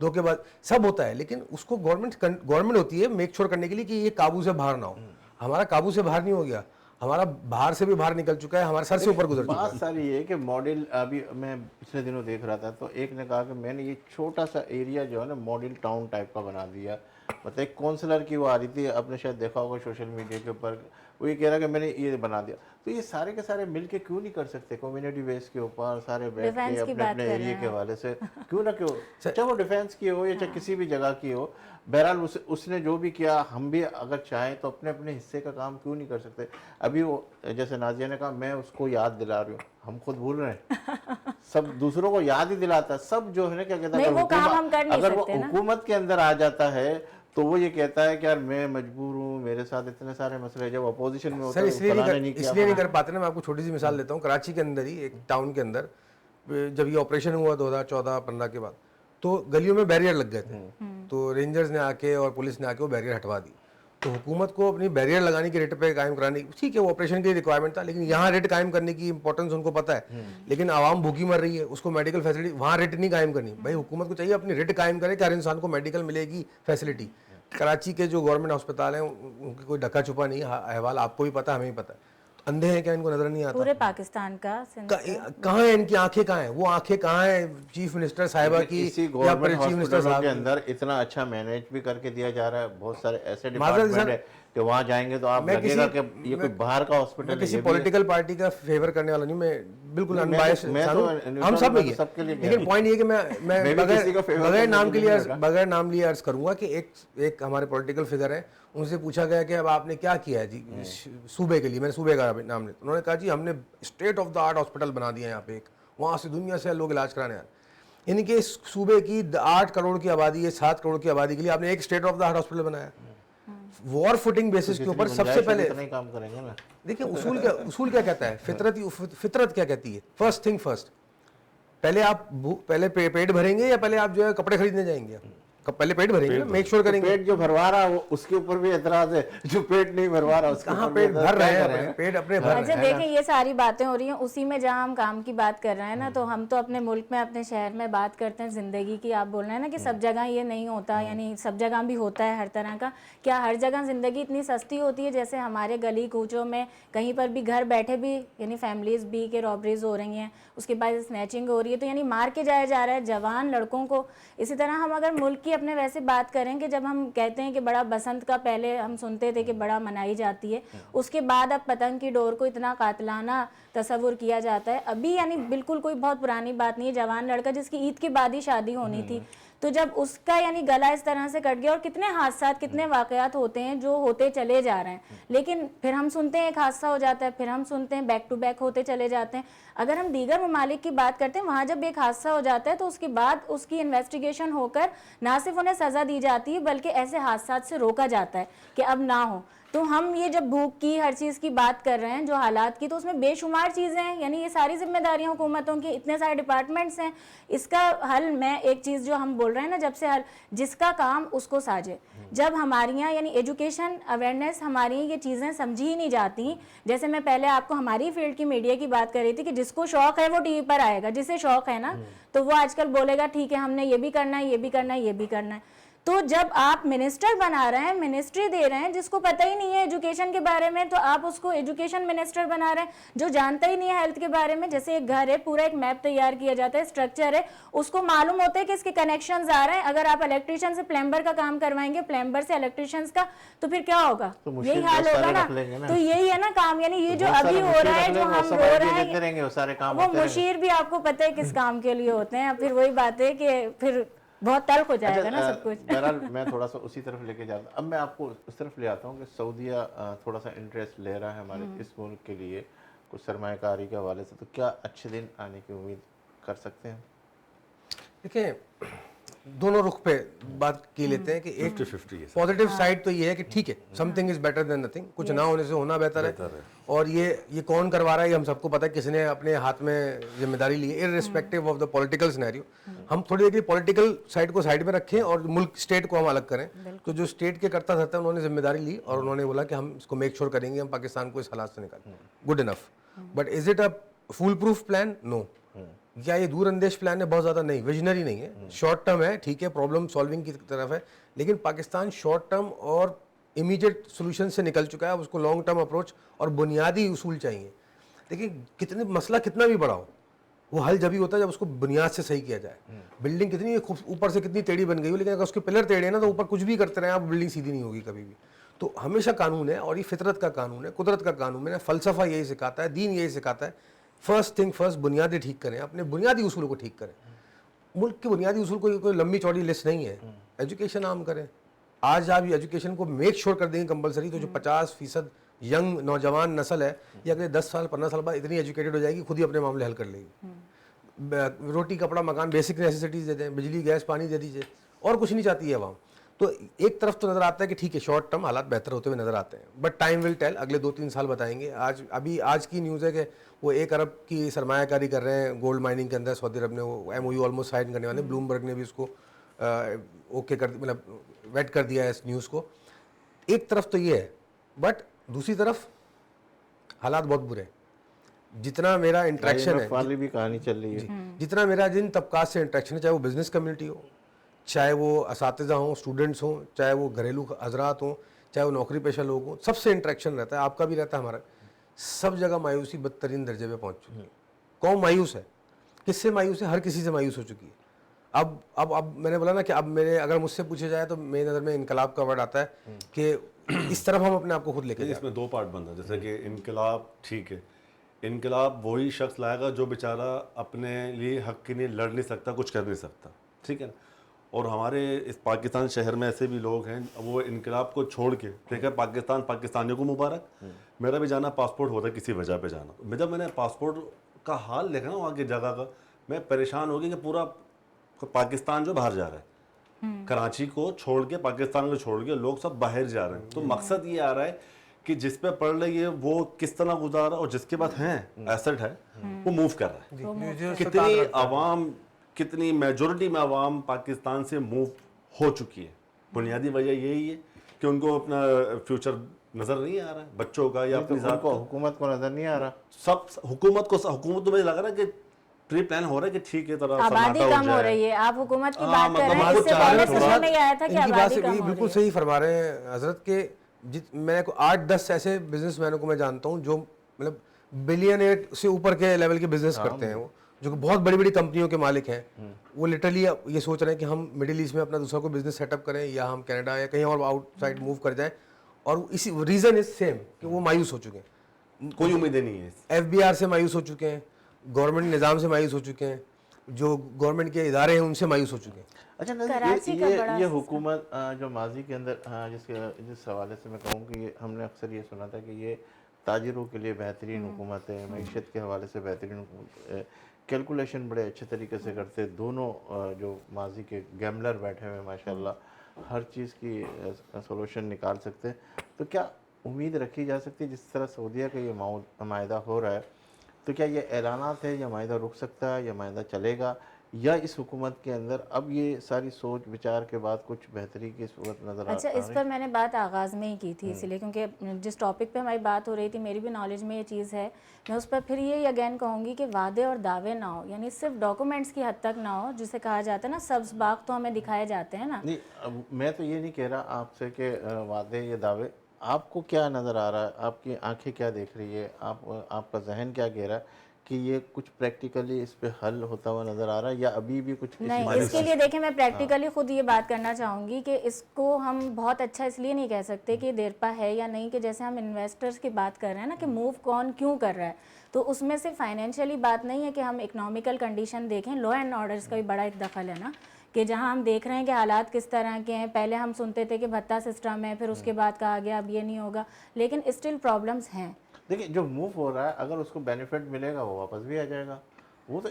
دھوکے باز سب ہوتا ہے. لیکن اس کو گورنمنٹ ہوتی ہے میک شور کرنے کے لیے کہ یہ قابو سے باہر نہ ہو. ہمارا قابو سے باہر نہیں ہو گیا, ہمارا باہر سے بھی باہر نکل چکا ہے, ہمارے سر سے اوپر گزر چکا ہے. بات ساری یہ کہ ماڈل, ابھی میں پچھلے دنوں دیکھ رہا تھا تو ایک نے کہا کہ میں نے یہ چھوٹا سا ایریا جو ہے نا ماڈل ٹاؤن ٹائپ کا بنا دیا. مطلب ایک کونسلر کی وہ آ رہی تھی, آپ نے شاید دیکھا ہوگا سوشل میڈیا کے اوپر, وہ یہ کہہ رہا کہ میں نے یہ بنا دیا. تو یہ سارے کے سارے مل کے کیوں نہیں کر سکتے کمیونٹی بیس کے اوپر, سارے بیٹھ کے اپنے اپنے ایریے کے حوالے سے, کیوں نہ کیوں, چاہے وہ ڈیفینس کی ہو یا چاہے کسی بھی جگہ کی ہو. بہرحال اس نے جو بھی کیا, ہم بھی اگر چاہیں تو اپنے اپنے حصے کا کام کیوں نہیں کر سکتے. ابھی وہ جیسے نازیہ نے کہا میں اس کو یاد دلا رہی ہوں, ہم خود بھول رہے ہیں, سب دوسروں کو یاد ہی دلاتا ہے. سب جو ہے نا کیا کہتا ہے اگر وہ حکومت کے اندر آ جاتا ہے تو وہ یہ کہتا ہے کہ یار میں مجبور ہوں, میرے ساتھ اتنے سارے مسئلے. جب اپوزیشن میں ہوتا ہے اس لیے نہیں کر پاتے نا. میں آپ کو چھوٹی سی مثال دیتا ہوں, کراچی کے اندر ہی ایک ٹاؤن کے اندر جب یہ آپریشن ہوا 2014-15 کے بعد, تو گلیوں میں بیریئر لگ گئے تھے, تو رینجرز نے آ کے اور پولیس نے آ کے وہ بیریئر ہٹوا دی. تو حکومت کو اپنی بیریئر لگانے کی ریٹ پہ قائم کرانے کی, ٹھیک ہے وہ آپریشن کی ریکوائرمنٹ تھا, لیکن یہاں ریٹ قائم کرنے کی امپورٹنس ان کو پتہ ہے. لیکن عوام بھوکی مر رہی ہے, اس کو میڈیکل فیسلٹی وہاں ریٹ نہیں قائم کرنی. بھائی حکومت کو چاہیے اپنی ریٹ قائم کرے کہ ہر انسان کو میڈیکل ملے گی فیسلٹی. کراچی کے جو گورنمنٹ ہسپتال ہیں ان کی کوئی ڈھکا چھپا نہیں ہے, احوال آپ کو بھی پتہ ہے, ہمیں بھی پتہ ہے. اندھے ہیں کیا, ان کو نظر نہیں آتا؟ پورے پاکستان کا کہاں ہیں ان کی آنکھیں, کہاں ہیں وہ آنکھیں, کہاں ہیں چیف منسٹر صاحبہ کی یا پھر چیف منسٹر صاحب کے اندر اتنا اچھا مینیج بھی کر کے دیا جا رہا ہے. بہت سارے ایسے ڈپارٹمنٹ ہیں کہ وہاں جائیں گے تو آپ لگے گا کہ یہ کوئی باہر کا ہاسپٹل ہے. کسی پولیٹیکل پارٹی کا فیور کرنے والا نہیں, میں بالکل انبائس ہم سب میں, لیکن پوائنٹ یہ کہ میں بغیر نام لیے عرض کروں گا کہ ایک ہمارے پولیٹیکل فگر ہیں, ان سے پوچھا گیا کہ اب آپ نے کیا کیا ہے جی صوبے کے لیے. میں نے صوبے کا نام لیا, انہوں نے کہا جی ہم نے state of the art hospital بنا دیا ہے یہاں پہ, ایک وہاں سے دنیا سے لوگ علاج کرانے آ رہے ہیں. یعنی کہ اس صوبے کی 8 کروڑ کی آبادی ہے, 7 کروڑ کی آبادی کے لیے آپ نے ایک state of the art hospital بنایا. वॉर फुटिंग बेसिस के ऊपर सबसे पहले इतना ही काम करेंगे ना। देखिए उसूल क्या कहता है, फितरत क्या कहती है, फर्स्ट थिंग फर्स्ट, पहले आप पहले पेट भरेंगे या पहले आप जो है कपड़े खरीदने जाएंगे? पहले पेट भरेंगे, मेक श्योर करेंगे। पेट जो भरवा रहा है वो उसके ऊपर भी एतराज है, जो पेट नहीं भरवा रहा उसके कहाँ ऊपर पेट भी भर रहे एतराज हैं, पेट अपने भर रहे अच्छा देखें ये सारी बातें हो रही हैं उसी में जहाँ हम काम की बात कर रहे हैं ना, तो हम तो अपने मुल्क में अपने शहर में बात करते हैं ज़िंदगी की। आप बोल रहे हैं ना कि सब जगह ये नहीं होता, यानी सब जगह भी होता है हर तरह का। क्या हर जगह ज़िंदगी इतनी सस्ती होती है? जैसे हमारे गली कूचों में कहीं पर भी घर बैठे भी यानी फैमिलीज़ भी के रॉबरीज हो रही हैं, उसके बाद स्नैचिंग हो रही है, तो यानी मार के जाया जा रहा है जवान लड़कों को। इसी तरह हम अगर मुल्क की अपने वैसे बात करें कि जब हम कहते हैं कि बड़ा बसंत का पहले हम सुनते थे कि बड़ा मनाई जाती है, उसके बाद अब पतंग की डोर को इतना कातलाना तस्वुर किया जाता है। अभी यानी बिल्कुल कोई बहुत पुरानी बात नहीं है, जवान लड़का जिसकी ईद के बाद ही शादी होनी थी, तो जब उसका यानी गला इस तरह से कट गया, और कितने हादसा कितने वाकयात होते हैं जो होते चले जा रहे हैं, लेकिन फिर हम सुनते हैं एक हादसा हो जाता है, फिर हम सुनते हैं बैक टू बैक होते चले जाते हैं। अगर हम दीगर ममालिक की बात करते हैं, वहाँ जब एक हादसा हो जाता है तो उसके बाद उसकी इन्वेस्टिगेशन होकर ना सिर्फ उन्हें सज़ा दी जाती है बल्कि ऐसे हादसा से रोका जाता है कि अब ना हो। तो हम ये जब भूख की हर चीज़ की बात कर रहे हैं जो हालात की, तो उसमें बेशुमार चीज़ें हैं, यानी ये सारी जिम्मेदारियां हुकूमतों की, इतने सारे डिपार्टमेंट्स हैं। इसका हल मैं एक चीज़ जो हम बोल रहे हैं ना, जब से हल जिसका काम उसको साझे, जब हमारी यहाँ यानी एजुकेशन अवेयरनेस हमारी ये चीज़ें समझी ही नहीं जाती। जैसे मैं पहले आपको हमारी फील्ड की मीडिया की बात कर रही थी कि जिसको शौक है वो टीवी पर आएगा, जिसे शौक है ना तो वो आजकल बोलेगा ठीक है हमने ये भी करना है, ये भी करना है, ये भी करना है। तो जब आप मिनिस्टर बना रहे हैं, मिनिस्ट्री दे रहे हैं जिसको पता ही नहीं है एजुकेशन के बारे में, तो आप उसको एजुकेशन मिनिस्टर बना रहे हैं जो जानता ही नहीं है हेल्थ के बारे में। जैसे एक घर है, पूरा एक मैप तैयार किया जाता है, स्ट्रक्चर है, उसको मालूम होता है कि इसके कनेक्शंस आ रहे हैं। अगर आप इलेक्ट्रिशियन से प्लम्बर का काम करवाएंगे, प्लम्बर से इलेक्ट्रिशियंस का, तो फिर क्या होगा? यही हाल होगा ना। तो यही है ना काम, यानी ये जो अभी हो रहा है, जो हम रो रहे हैं, वो मुशीर भी आपको पता है किस काम के लिए होते हैं। फिर वही बात है कि फिर बहुत तल्ख हो जाएगा ना सब कुछ। बहरहाल मैं थोड़ा सा उसी तरफ लेके जाता हूँ। अब मैं आपको उस तरफ ले आता हूँ कि सऊदीया थोड़ा सा इंटरेस्ट ले रहा है हमारे इस मुल्क के लिए कुछ सरमायाकारी के हवाले से, तो क्या अच्छे दिन आने की उम्मीद कर सकते हैं? देखिए दोनों रुख पे बात की लेते हैं कि एक 50-50 पॉजिटिव साइड तो ये है कि ठीक है, something is better than nothing, कुछ ना होने से होना बेहतर है। और ये कौन करवा रहा है ये हम सबको पता है, किसने अपने हाथ में जिम्मेदारी ली है, irrespective of the political scenario. हम थोड़ी देर पॉलिटिकल साइड को साइड में रखें और मुल्क स्टेट को हम अलग करें। तो जो स्टेट के कर्ता धर्ता उन्होंने जिम्मेदारी ली और उन्होंने बोला कि हम इसको मेक श्योर करेंगे, हम पाकिस्तान को इस हालात से निकालें, good enough. But is it a foolproof plan? No. क्या ये दूर अंदेश प्लान है? बहुत ज़्यादा नहीं, विजनरी नहीं है, शॉर्ट टर्म है, ठीक है, प्रॉब्लम सॉल्विंग की तरफ है, लेकिन पाकिस्तान शॉर्ट टर्म और इमीडिएट सोल्यूशन से निकल चुका है। उसको लॉन्ग टर्म अप्रोच और बुनियादी उसूल चाहिए। देखिए कितने मसला कितना भी बड़ा हो, वो हल जब ही होता है जब उसको बुनियाद से सही किया जाए। बिल्डिंग कितनी ऊपर से कितनी टेढ़ी बन गई हो, लेकिन अगर उसके पिलर टेढ़े ना तो ऊपर कुछ भी करते रहे आप, बिल्डिंग सीधी नहीं होगी कभी भी। तो हमेशा कानून है, और ये फितरत का कानून है, कुदरत का कानून है, फलसफा यही सिखाता है, दीन यही सिखाता है, फर्स्ट थिंग फर्स्ट, बुनियादी ठीक करें, अपने बुनियादी उसूलों को ठीक करें। मुल्क के बुनियादी उसूल कोई लंबी चौड़ी लिस्ट नहीं है। एजुकेशन आम करें, आज आप एजुकेशन को मेक श्योर कर देंगे कंपलसरी, तो जो 50% यंग नौजवान नस्ल है ये अगले 10 साल 15 साल बाद इतनी एजुकेटेड हो जाएगी, खुद ही अपने मामले हल कर लेगी। रोटी कपड़ा मकान बेसिक नेसेसिटीज दे दें, बिजली गैस पानी दे दीजिए, और कुछ नहीं चाहती है आवाम। तो एक तरफ तो नज़र आता है कि ठीक है शॉर्ट टर्म हालात बेहतर होते हुए नज़र आते हैं, बट टाइम विल टेल, अगले 2-3 साल बताएंगे। आज की न्यूज़ है कि वो 1 अरब की सरमायाकारी कर रहे हैं गोल्ड माइनिंग के अंदर, सऊदी अरब ने वो MOU ऑलमोस्ट साइन करने वाले, ब्लूमबर्ग ने भी उसको ओके कर, मतलब वेट कर दिया है इस न्यूज़ को। एक तरफ तो ये है, बट दूसरी तरफ हालात बहुत बुरे हैं। जितना मेरा इंटरेक्शन है, वाली भी कहानी चल रही है, जितना मेरा जिन तबकात से इंटरेक्शन है, चाहे वो बिजनेस कम्युनिटी हो, चाहे वो असातिज़ा हों, स्टूडेंट्स हों, चाहे वो घरेलू हजरात हों, चाहे वो नौकरी पेशा लोग हों, सबसे इंटरेक्शन रहता है, आपका भी रहता है, हमारा। सब जगह मायूसी बदतरीन दर्जे पे पहुंच चुकी है। कौन मायूस है? किससे मायूस है? हर किसी से मायूस हो चुकी है। अब मैंने बोला ना कि अब अगर मुझसे पूछे जाए तो मेरी नज़र में इनकलाब का वर्ड आता है कि इस तरफ हम अपने आप को खुद लेके जाए। इसमें 2 पार्ट बनता है, जैसे कि इनकलाब, ठीक है, इनकलाब वही शख्स लाएगा जो बेचारा अपने लिए हक के लिए लड़ नहीं सकता, कुछ कर नहीं सकता, ठीक है ना। और हमारे इस पाकिस्तान शहर में ऐसे भी लोग हैं, वो इनकलाब को छोड़ के देखा पाकिस्तान, पाकिस्तानियों को मुबारक, मेरा भी जाना पासपोर्ट होता किसी वजह पे जाना। जब मैंने पासपोर्ट का हाल देखा ना वहाँ की जगह का, मैं परेशान हो गया कि पूरा पाकिस्तान जो बाहर जा रहा है, कराची को छोड़ के, पाकिस्तान को छोड़ के लोग सब बाहर जा रहे हैं। तो मकसद ये आ रहा है कि जिस पे पढ़ रही है वो किस तरह गुजारा, और जिसके पास है एसेट है वो मूव कर रहा है। कितनी आवाम, कितनी मेजोरिटी में आवाम पाकिस्तान से मूव हो चुकी है। बुनियादी वजह यही है कि उनको अपना फ्यूचर नजर नहीं आ रहा है, बच्चों का या अपनी जात को, हुकूमत को नजर नहीं आ रहा। सब हुकूमत तो मुझे लग रहा है कि प्री प्लान हो रहा है कि ठीक है, तरह आबादी कम हो रही है। आप हुकूमत की बात कर रहे हैं, इससे पहले समझ में आया था कि आबादी कम हो रही है। बिल्कुल सही फरमा रहे हैं हजरत के। मैं 8-10 ऐसे बिजनेसमैनों को मैं जानता हूँ जो मतलब बिलियनेयर से ऊपर के लेवल के बिजनेस करते हैं, वो जो कि बहुत बड़ी बड़ी कंपनियों के मालिक हैं। वो लिटरली ये सोच रहे हैं कि हम मिडिल ईस्ट में अपना दूसरा कोई बिजनेस सेटअप करें या हम कनाडा या कहीं और आउटसाइड मूव कर जाएं, और इसी रीज़न इज सेम कि वो मायूस हो चुके हैं, कोई उम्मीदें नहीं है। FBR से मायूस हो चुके हैं, गवर्नमेंट निज़ाम से मायूस हो चुके हैं, जो गवर्नमेंट के इदारे हैं उनसे मायूस हो चुके हैं। अच्छा नज़ीर, ये हुकूमत जो माजी के अंदर जिस हवाले से मैं कहूँ कि ये हमने अक्सर ये सुना था कि ये ताजिरों के लिए बेहतरीन हुकूमत है, मईशत के हवाले से बेहतरीन हुकूमत है, कैलकुलेशन बड़े अच्छे तरीके से करते। दोनों जो माजी के गैमलर बैठे हुए माशाल्लाह हर चीज़ की सोल्यूशन निकाल सकते हैं। तो क्या उम्मीद रखी जा सकती है जिस तरह सऊदीया का ये माहिदा हो रहा है, तो क्या ये ऐलानात है, या माहिदा रुक सकता है, या माहिदा चलेगा, या इस हुकूमत के अंदर अब ये सारी सोच विचार के बाद कुछ बेहतरी की सूरत नज़र आ रही है? अच्छा, इस पर मैंने बात आगाज़ में ही की थी, इसलिए क्योंकि जिस टॉपिक पे हमारी बात हो रही थी मेरी भी नॉलेज में ये चीज़ है। मैं उस पर फिर ये अगेन कहूँगी कि वादे और दावे ना हो, यानी सिर्फ डॉक्यूमेंट्स की हद तक ना हो, जिसे कहा जाता है ना सब्ज़ बाग तो हमें दिखाए जाते हैं ना। नहीं, मैं तो ये नहीं कह रहा आपसे कि वादे या दावे, आपको क्या नज़र आ रहा है, आपकी आंखें क्या देख रही है, आपका जहन क्या कह रहा है कि ये कुछ प्रैक्टिकली इस पे हल होता हुआ नज़र आ रहा है, या अभी भी कुछ नहीं? इसके लिए देखें, मैं प्रैक्टिकली खुद ये बात करना चाहूँगी कि इसको हम बहुत अच्छा इसलिए नहीं कह सकते कि देरपा है या नहीं, कि जैसे हम इन्वेस्टर्स की बात कर रहे हैं ना कि मूव कौन क्यों कर रहा है, तो उसमें से फाइनेंशियली बात नहीं है कि हम इकोनॉमिकल कंडीशन देखें। लॉ एंड ऑर्डर्स का भी बड़ा एक दखल है ना, कि जहाँ हम देख रहे हैं कि हालात किस तरह के हैं। पहले हम सुनते थे कि भत्ता सिस्टम है, फिर उसके बाद कहा गया अब ये नहीं होगा, लेकिन स्टिल प्रॉब्लम्स हैं। देखिए जो मूव हो रहा है, अगर उसको बेनिफिट मिलेगा वो वापस भी आ जाएगा। वो तो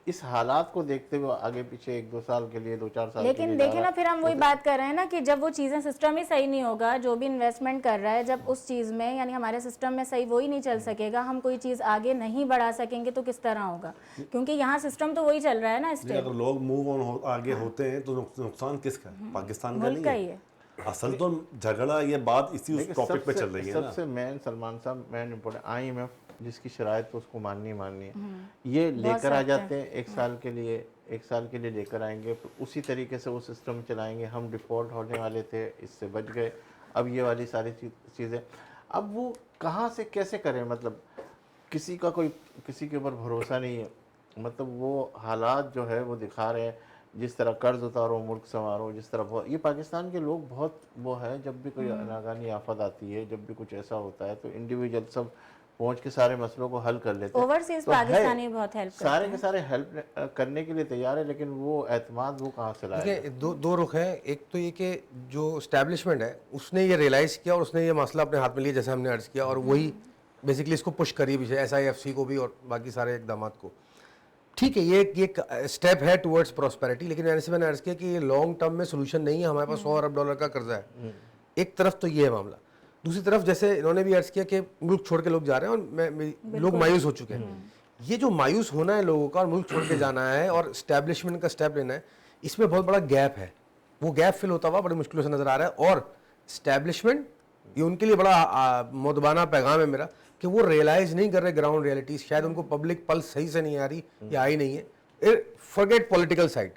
इस हालात को देखते हुए आगे पीछे 1-2 साल के लिए, 2-4 साल लेकिन के लिए देखिए ना, फिर हम वही बात कर रहे हैं ना कि जब वो चीज़ें, सिस्टम ही सही नहीं होगा, जो भी इन्वेस्टमेंट कर रहा है, जब उस चीज़ में यानी हमारे सिस्टम में सही वही नहीं चल सकेगा, हम कोई चीज़ आगे नहीं बढ़ा सकेंगे, तो किस तरह होगा? क्योंकि यहाँ सिस्टम तो वही चल रहा है ना स्टेट। अगर लोग मूव ऑन आगे होते हैं तो नुकसान किसका है? पाकिस्तान का नहीं है। असल तो झगड़ा, ये बात इसी टॉपिक पे चल रही है ना। सबसे मेन सलमान साहब, मेन इम्पोर्टेंट IMF जिसकी शराइत तो उसको माननी है, ये लेकर आ जाते हैं 1 साल के लिए, 1 साल के लिए लेकर आएंगे, तो उसी तरीके से वो सिस्टम चलाएंगे। हम डिफ़ॉल्ट होने वाले थे, इससे बच गए। अब ये वाली सारी चीज़ें अब वो कहाँ से कैसे करें? मतलब किसी के ऊपर भरोसा नहीं है। मतलब वो हालात जो है वो दिखा रहे हैं, जिस तरह कर्ज उतारो मुल्क संवारो, जिस तरह बहुत, ये पाकिस्तान के लोग बहुत वो है, जब भी कोई नागानी आफत आती है, जब भी कुछ ऐसा होता है, तो इंडिविजुअल सब पहुंच के सारे मसलों को हल कर लेते हैं। ओवरसीज पाकिस्तानी बहुत हेल्प करते हैं, सारे के सारे हेल्प करने के लिए तैयार है, लेकिन वो एतमाद वो कहाँ से लाए? देखिए दो रुख हैं। एक तो ये कि जो स्टैब्लिशमेंट है उसने ये रियलाइज़ किया और उसने ये मसला अपने हाथ में लिया, जैसे हमने अर्ज़ किया, और वही बेसिकली इसको पुश करी पीछे, SIFC को भी और बाकी सारे इकदाम को। ठीक है, ये एक स्टेप है टुवर्ड्स प्रॉस्पेरिटी, लेकिन मैंने अर्ज़ किया कि ये लॉन्ग टर्म में सोल्यूशन नहीं है। हमारे पास $100 अरब का कर्जा है। एक तरफ तो ये है मामला, दूसरी तरफ जैसे इन्होंने भी अर्ज़ किया कि मुल्क छोड़ के लोग जा रहे हैं और लोग मायूस हो चुके हैं। ये जो मायूस होना है लोगों का और मुल्क छोड़ के जाना है और स्टैब्लिशमेंट का स्टेप लेना है, इसमें बहुत बड़ा गैप है। वो गैप फिल होता हुआ बड़ी मुश्किलों से नज़र आ रहा है। और स्टैब्लिशमेंट, ये उनके लिए बड़ा मुदबाना पैगाम है मेरा कि वो रियलाइज़ नहीं कर रहे ग्राउंड रियलिटीज़। शायद उनको पब्लिक पल्स सही से नहीं आ रही या आई नहीं है। फॉरगेट पॉलिटिकल साइड,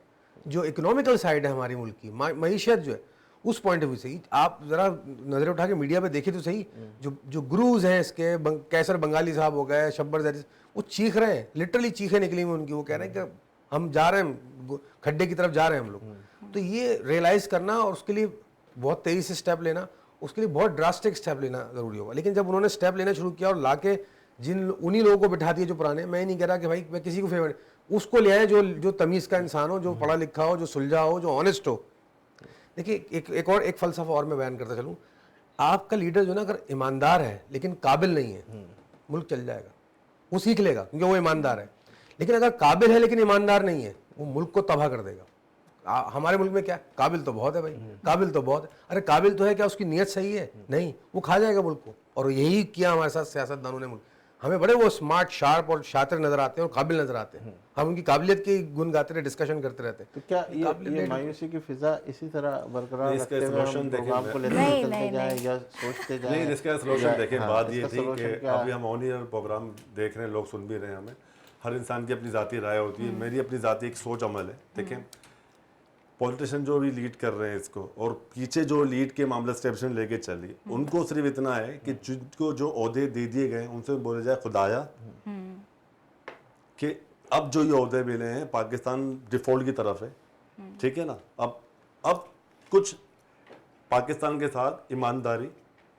जो इकोनॉमिकल साइड है हमारी मुल्क की मईशत जो है, उस पॉइंट ऑफ व्यू से ही आप ज़रा नज़रें उठा के मीडिया पे देखें तो सही, जो गुरुज हैं इसके, कैसर बंगाली साहब हो गए, शब्बर जैसे, वो चीख रहे हैं, लिटरली चीखें निकली हुई उनकी। वो कह रहे हैं कि हम जा रहे हैं, खड्डे की तरफ जा रहे हैं हम लोग। तो ये रियलाइज़ करना और उसके लिए बहुत तेज़ी से स्टेप लेना, उसके लिए बहुत ड्रास्टिक स्टेप लेना ज़रूरी होगा। लेकिन जब उन्होंने स्टेप लेना शुरू किया और लाके उन्हीं लोगों को बिठा दिए जो पुराने, मैं नहीं कह रहा कि भाई मैं किसी को फेवर, उसको ले आए जो तमीज़ का इंसान हो, जो पढ़ा लिखा हो, जो सुलझा हो, जो ऑनेस्ट हो। देखिए एक फ़लसफ़ा और मैं बयान करता चलूँ, आपका लीडर जो ना अगर ईमानदार है लेकिन काबिल नहीं है, मुल्क चल जाएगा। वो सीख लेगा क्योंकि वो ईमानदार है। लेकिन अगर काबिल है लेकिन ईमानदार नहीं है, वो मुल्क को तबाह कर देगा। ہمارے ملک میں کیا قابل تو بہت ہے بھائی, قابل تو بہت ہے. ارے قابل تو ہے, کیا اس کی نیت صحیح ہے؟ نہیں, وہ کھا جائے گا ملک کو. اور یہی کیا ہمارے ساتھ سیاست دانوں نے. ہمیں بڑے وہ اسمارٹ, شارپ اور شاطر نظر آتے ہیں اور قابل نظر آتے ہیں. ہم ان کی قابلیت کی گن گاتے رہے, ڈسکشن کرتے رہتے ہیں. تو کیا یہ مایوسی کی فضا اسی طرح برقرار نہیں, اس کا رکھتے ہوئے ہم solution دیکھیں پروگرام کو لیتے چلتے جائیں یا سوچتے جائیں؟ نہیں, اس کا سلوشن دیکھیں. بات یہ اس کا تھی solution کہ کیا ہے؟ ابھی ہم آن ایئر پروگرام دیکھ رہے ہیں, لوگ سن بھی رہے ہیں ہمیں. ہر انسان کی اپنی ذاتی رائے ہوتی ہے. میری اپنی ذاتی ایک سوچ عمل ہے. دیکھیں, پولیٹیشین جو بھی لیڈ کر رہے ہیں اس کو, اور پیچھے جو لیڈ کے معاملہ اسٹیبلشمنٹ لے کے چلی, ان کو صرف اتنا ہے کہ جن کو جو عہدے دے دیے گئے ان سے بولے جائے خدایا کہ اب جو یہ عہدے ملے ہیں پاکستان ڈیفالٹ کی طرف ہے. ٹھیک ہے نا, اب کچھ پاکستان کے ساتھ ایمانداری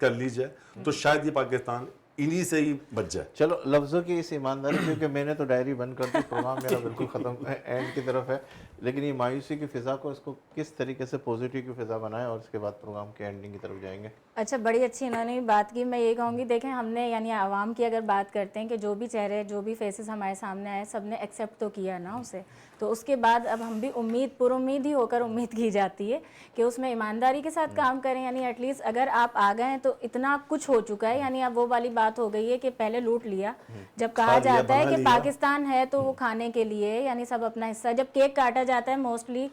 کر لی جائے تو شاید یہ پاکستان انہی سے ہی بچ جائے. چلو لفظوں کی اس ایمانداری, کیونکہ میں نے تو ڈائری بند کر دی, پروگرام میرا بالکل ختم اینڈ کی طرف ہے. لیکن یہ مایوسی کی فضا کو, اس کو کس طریقے سے پازیٹیو کی فضا بنائیں, اور اس کے بعد پروگرام کے اینڈنگ کی طرف جائیں گے. اچھا, بڑی اچھی انہوں نے بات کی. میں یہ کہوں گی, دیکھیں ہم نے یعنی عوام کی اگر بات کرتے ہیں کہ جو بھی چہرے, جو بھی فیسز ہمارے سامنے آئے, سب نے ایکسیپٹ تو کیا نا اسے. تو اس کے بعد اب ہم بھی پر امید ہی ہو کر امید کی جاتی ہے کہ اس میں ایمانداری کے ساتھ کام کریں. یعنی ایٹ لیسٹ اگر آپ آ گئے ہیں تو اتنا کچھ ہو چکا ہے. یعنی اب وہ والی بات ہو گئی ہے کہ پہلے لوٹ لیا. جب کہا جاتا ہے کہ پاکستان ہے تو وہ کھانے کے لیے, یعنی سب اپنا حصہ, جب کیک کاٹا جاتا ہے موسٹلی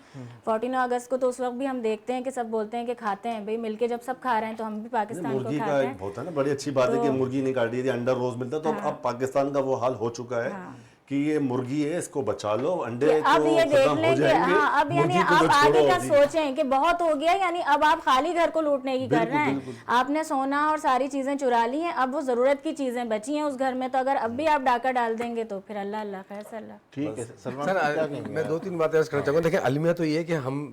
14 اگست کو, تو اس وقت بھی ہم دیکھتے ہیں کہ سب بولتے ہیں کہ کھاتے ہیں بھائی مل کے. جب سب کھا رہے ہیں تو ہم بھی پاکستان کو مرغی کا کھاتے ہیں. ایک ہوتا ہے نا, بڑی اچھی بات ہے کہ مرغی نہیں کاٹی تھی, انڈا روز ملتا. تو اب پاکستان کا وہ حال ہو چکا ہے کہ یہ مرغی ہے, اس کو بچا لو, انڈے اب تو یہ دیکھ ختم ہو لیں کہ جائیں گے, اب یعنی مرغی کو آپ تو آگے چھوڑو. کا سوچیں کہ بہت ہو گیا. یعنی اب آپ خالی گھر کو لوٹنے کی کر رہے ہیں. آپ نے سونا اور ساری چیزیں چرا لی ہیں, اب وہ ضرورت کی چیزیں بچی ہیں اس گھر میں. تو اگر اب بھی آپ ڈاکہ ڈال دیں گے تو پھر اللہ اللہ خیر صلی اللہ. ٹھیک ہے سلمان, سر میں 2-3 باتیں عرض کرنا چاہوں گا. دیکھیں المیہ تو یہ ہے کہ ہم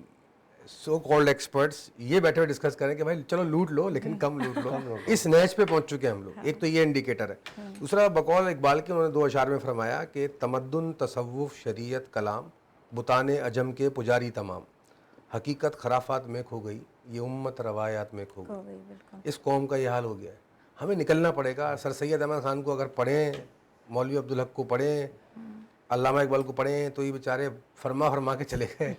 سو کالڈ ایکسپرٹس یہ بیٹھے ہوئے ڈسکس کریں کہ بھائی چلو لوٹ لو لیکن کم لوٹ لو. اس نیچ پہ پہنچ چکے ہیں ہم لوگ. ایک تو یہ انڈیکیٹر ہے. دوسرا بقول اقبال کے انہوں نے 2 اشعار میں فرمایا کہ تمدن, تصوف, شریعت, کلام, بتان عجم کے پجاری تمام, حقیقت خرافات میں کھو گئی, یہ امت روایات میں کھو گئی. اس قوم کا یہ حال ہو گیا ہے. ہمیں نکلنا پڑے گا. سر سید احمد خان کو اگر پڑھیں, مولوی عبدالحق کو پڑھیں, علامہ اقبال کو پڑھیں, تو یہ بیچارے فرما کے چلے گئے.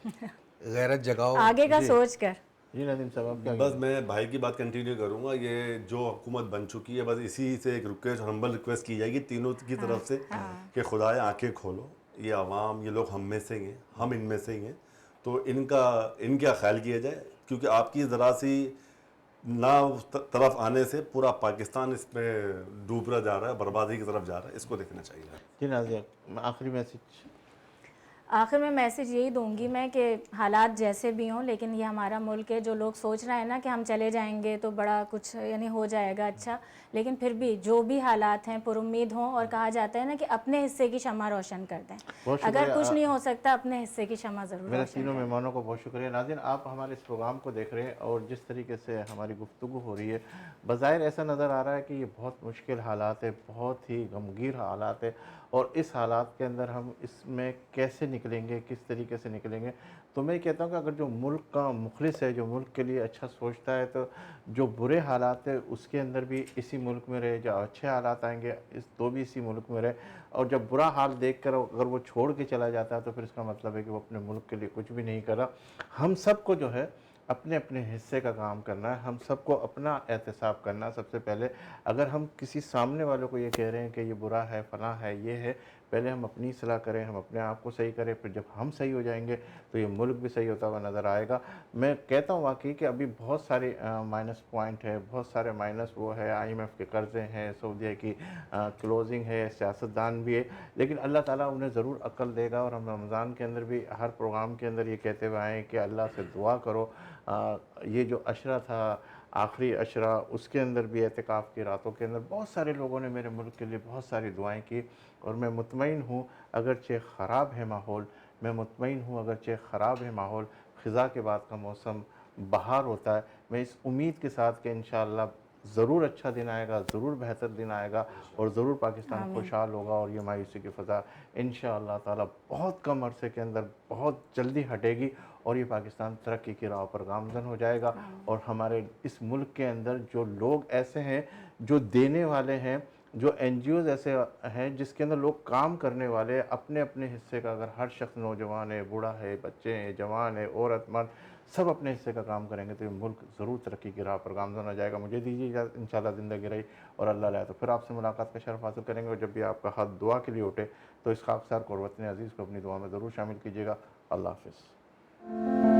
غیرت جگاؤ, آگے کا سوچ کر. جی ندیم صاحب کیا. بس میں بھائی کی بات کنٹینیو کروں گا. یہ جو حکومت بن چکی ہے, بس اسی سے ایک ریکویسٹ, ہمبل ریکویسٹ کی جائے گی تینوں کی طرف سے کہ خدایا آنکھیں کھولو. یہ عوام, یہ لوگ ہم میں سے ہی ہیں, ہم ان میں سے ہی ہیں, تو ان کا خیال کیا جائے. کیونکہ آپ کی ذرا سی نہ طرف آنے سے پورا پاکستان اس میں ڈوب رہا جا رہا ہے, بربادی کی طرف جا رہا ہے. اس کو دیکھنا چاہیے. جی نازیہ, آخری میسج. آخر میں میسج یہی دوں گی میں کہ حالات جیسے بھی ہوں, لیکن یہ ہمارا ملک ہے. جو لوگ سوچ رہے ہیں نا کہ ہم چلے جائیں گے تو بڑا کچھ یعنی ہو جائے گا اچھا, لیکن پھر بھی جو بھی حالات ہیں پر امید ہوں. اور کہا جاتا ہے نا کہ اپنے حصے کی شمع روشن کر دیں. اگر کچھ نہیں ہو سکتا اپنے حصے کی شمع ضرور میرے روشن تینوں مہمانوں کو بہت شکریہ. ناظرین, آپ ہمارے اس پروگرام کو دیکھ رہے ہیں اور جس طریقے سے ہماری گفتگو ہو رہی ہے, بظاہر ایسا نظر آ رہا ہے کہ یہ بہت مشکل حالات ہے, بہت ہی غمگیر حالات ہے. اور اس حالات کے اندر ہم اس میں کیسے نکلیں گے, کس طریقے سے نکلیں گے. تو میں کہتا ہوں کہ اگر جو ملک کا مخلص ہے, جو ملک کے لیے اچھا سوچتا ہے, تو جو برے حالات ہے اس کے اندر بھی اسی ملک میں رہے, جو اچھے حالات آئیں گے تو بھی اسی ملک میں رہے. اور جب برا حال دیکھ کر اگر وہ چھوڑ کے چلا جاتا ہے تو پھر اس کا مطلب ہے کہ وہ اپنے ملک کے لیے کچھ بھی نہیں کر رہا. ہم سب کو جو ہے اپنے اپنے حصے کا کام کرنا ہے. ہم سب کو اپنا احتساب کرنا ہے. سب سے پہلے اگر ہم کسی سامنے والوں کو یہ کہہ رہے ہیں کہ یہ برا ہے, فلاں ہے, یہ ہے, پہلے ہم اپنی اصلاح کریں, ہم اپنے آپ کو صحیح کریں. پھر جب ہم صحیح ہو جائیں گے تو یہ ملک بھی صحیح ہوتا ہوا نظر آئے گا. میں کہتا ہوں واقعی کہ ابھی بہت سارے مائنس پوائنٹ ہے, بہت سارے مائنس وہ ہے, IMF کے قرضے ہیں, سعودیہ کی کلوزنگ ہے, سیاستدان بھی ہے, لیکن اللہ تعالیٰ انہیں ضرور عقل دے گا. اور ہم رمضان کے اندر بھی ہر پروگرام کے اندر یہ کہتے ہوئے آئے کہ اللہ سے دعا کرو. یہ جو عشرہ تھا, آخری عشرہ, اس کے اندر بھی اعتکاف کی راتوں کے اندر بہت سارے لوگوں نے میرے ملک کے لیے بہت ساری دعائیں کی. اور میں مطمئن ہوں اگرچہ خراب ہے ماحول, میں مطمئن ہوں اگرچہ خراب ہے ماحول, خزاں کے بعد کا موسم بہار ہوتا ہے. میں اس امید کے ساتھ کہ انشاءاللہ ضرور اچھا دن آئے گا, ضرور بہتر دن آئے گا, اور ضرور پاکستان خوشحال ہوگا. اور یہ مایوسی کی فضا انشاءاللہ تعالی بہت کم عرصے کے اندر بہت جلدی ہٹے گی, اور یہ پاکستان ترقی کی راہ پر گامزن ہو جائے گا. اور ہمارے اس ملک کے اندر جو لوگ ایسے ہیں جو دینے والے ہیں, جو NGOز ایسے ہیں جس کے اندر لوگ کام کرنے والے اپنے اپنے حصے کا، اگر ہر شخص نوجوان ہے، بوڑھا ہے، بچے ہیں، جوان ہے، عورت مرد، سب اپنے حصے کا کام کریں گے تو یہ ملک ضرور ترقی کی راہ پر گامزن ہو جائے گا۔ مجھے دیجیے اجازت، انشاءاللہ زندگی رہی اور اللہ لائے تو پھر آپ سے ملاقات کا شرف حاصل کریں گے، اور جب بھی آپ کا ہاتھ دعا کے لیے اٹھے تو اس خاکسار کو اور وطن عزیز کو اپنی دعا میں ضرور شامل کیجیے گا۔ اللہ حافظ۔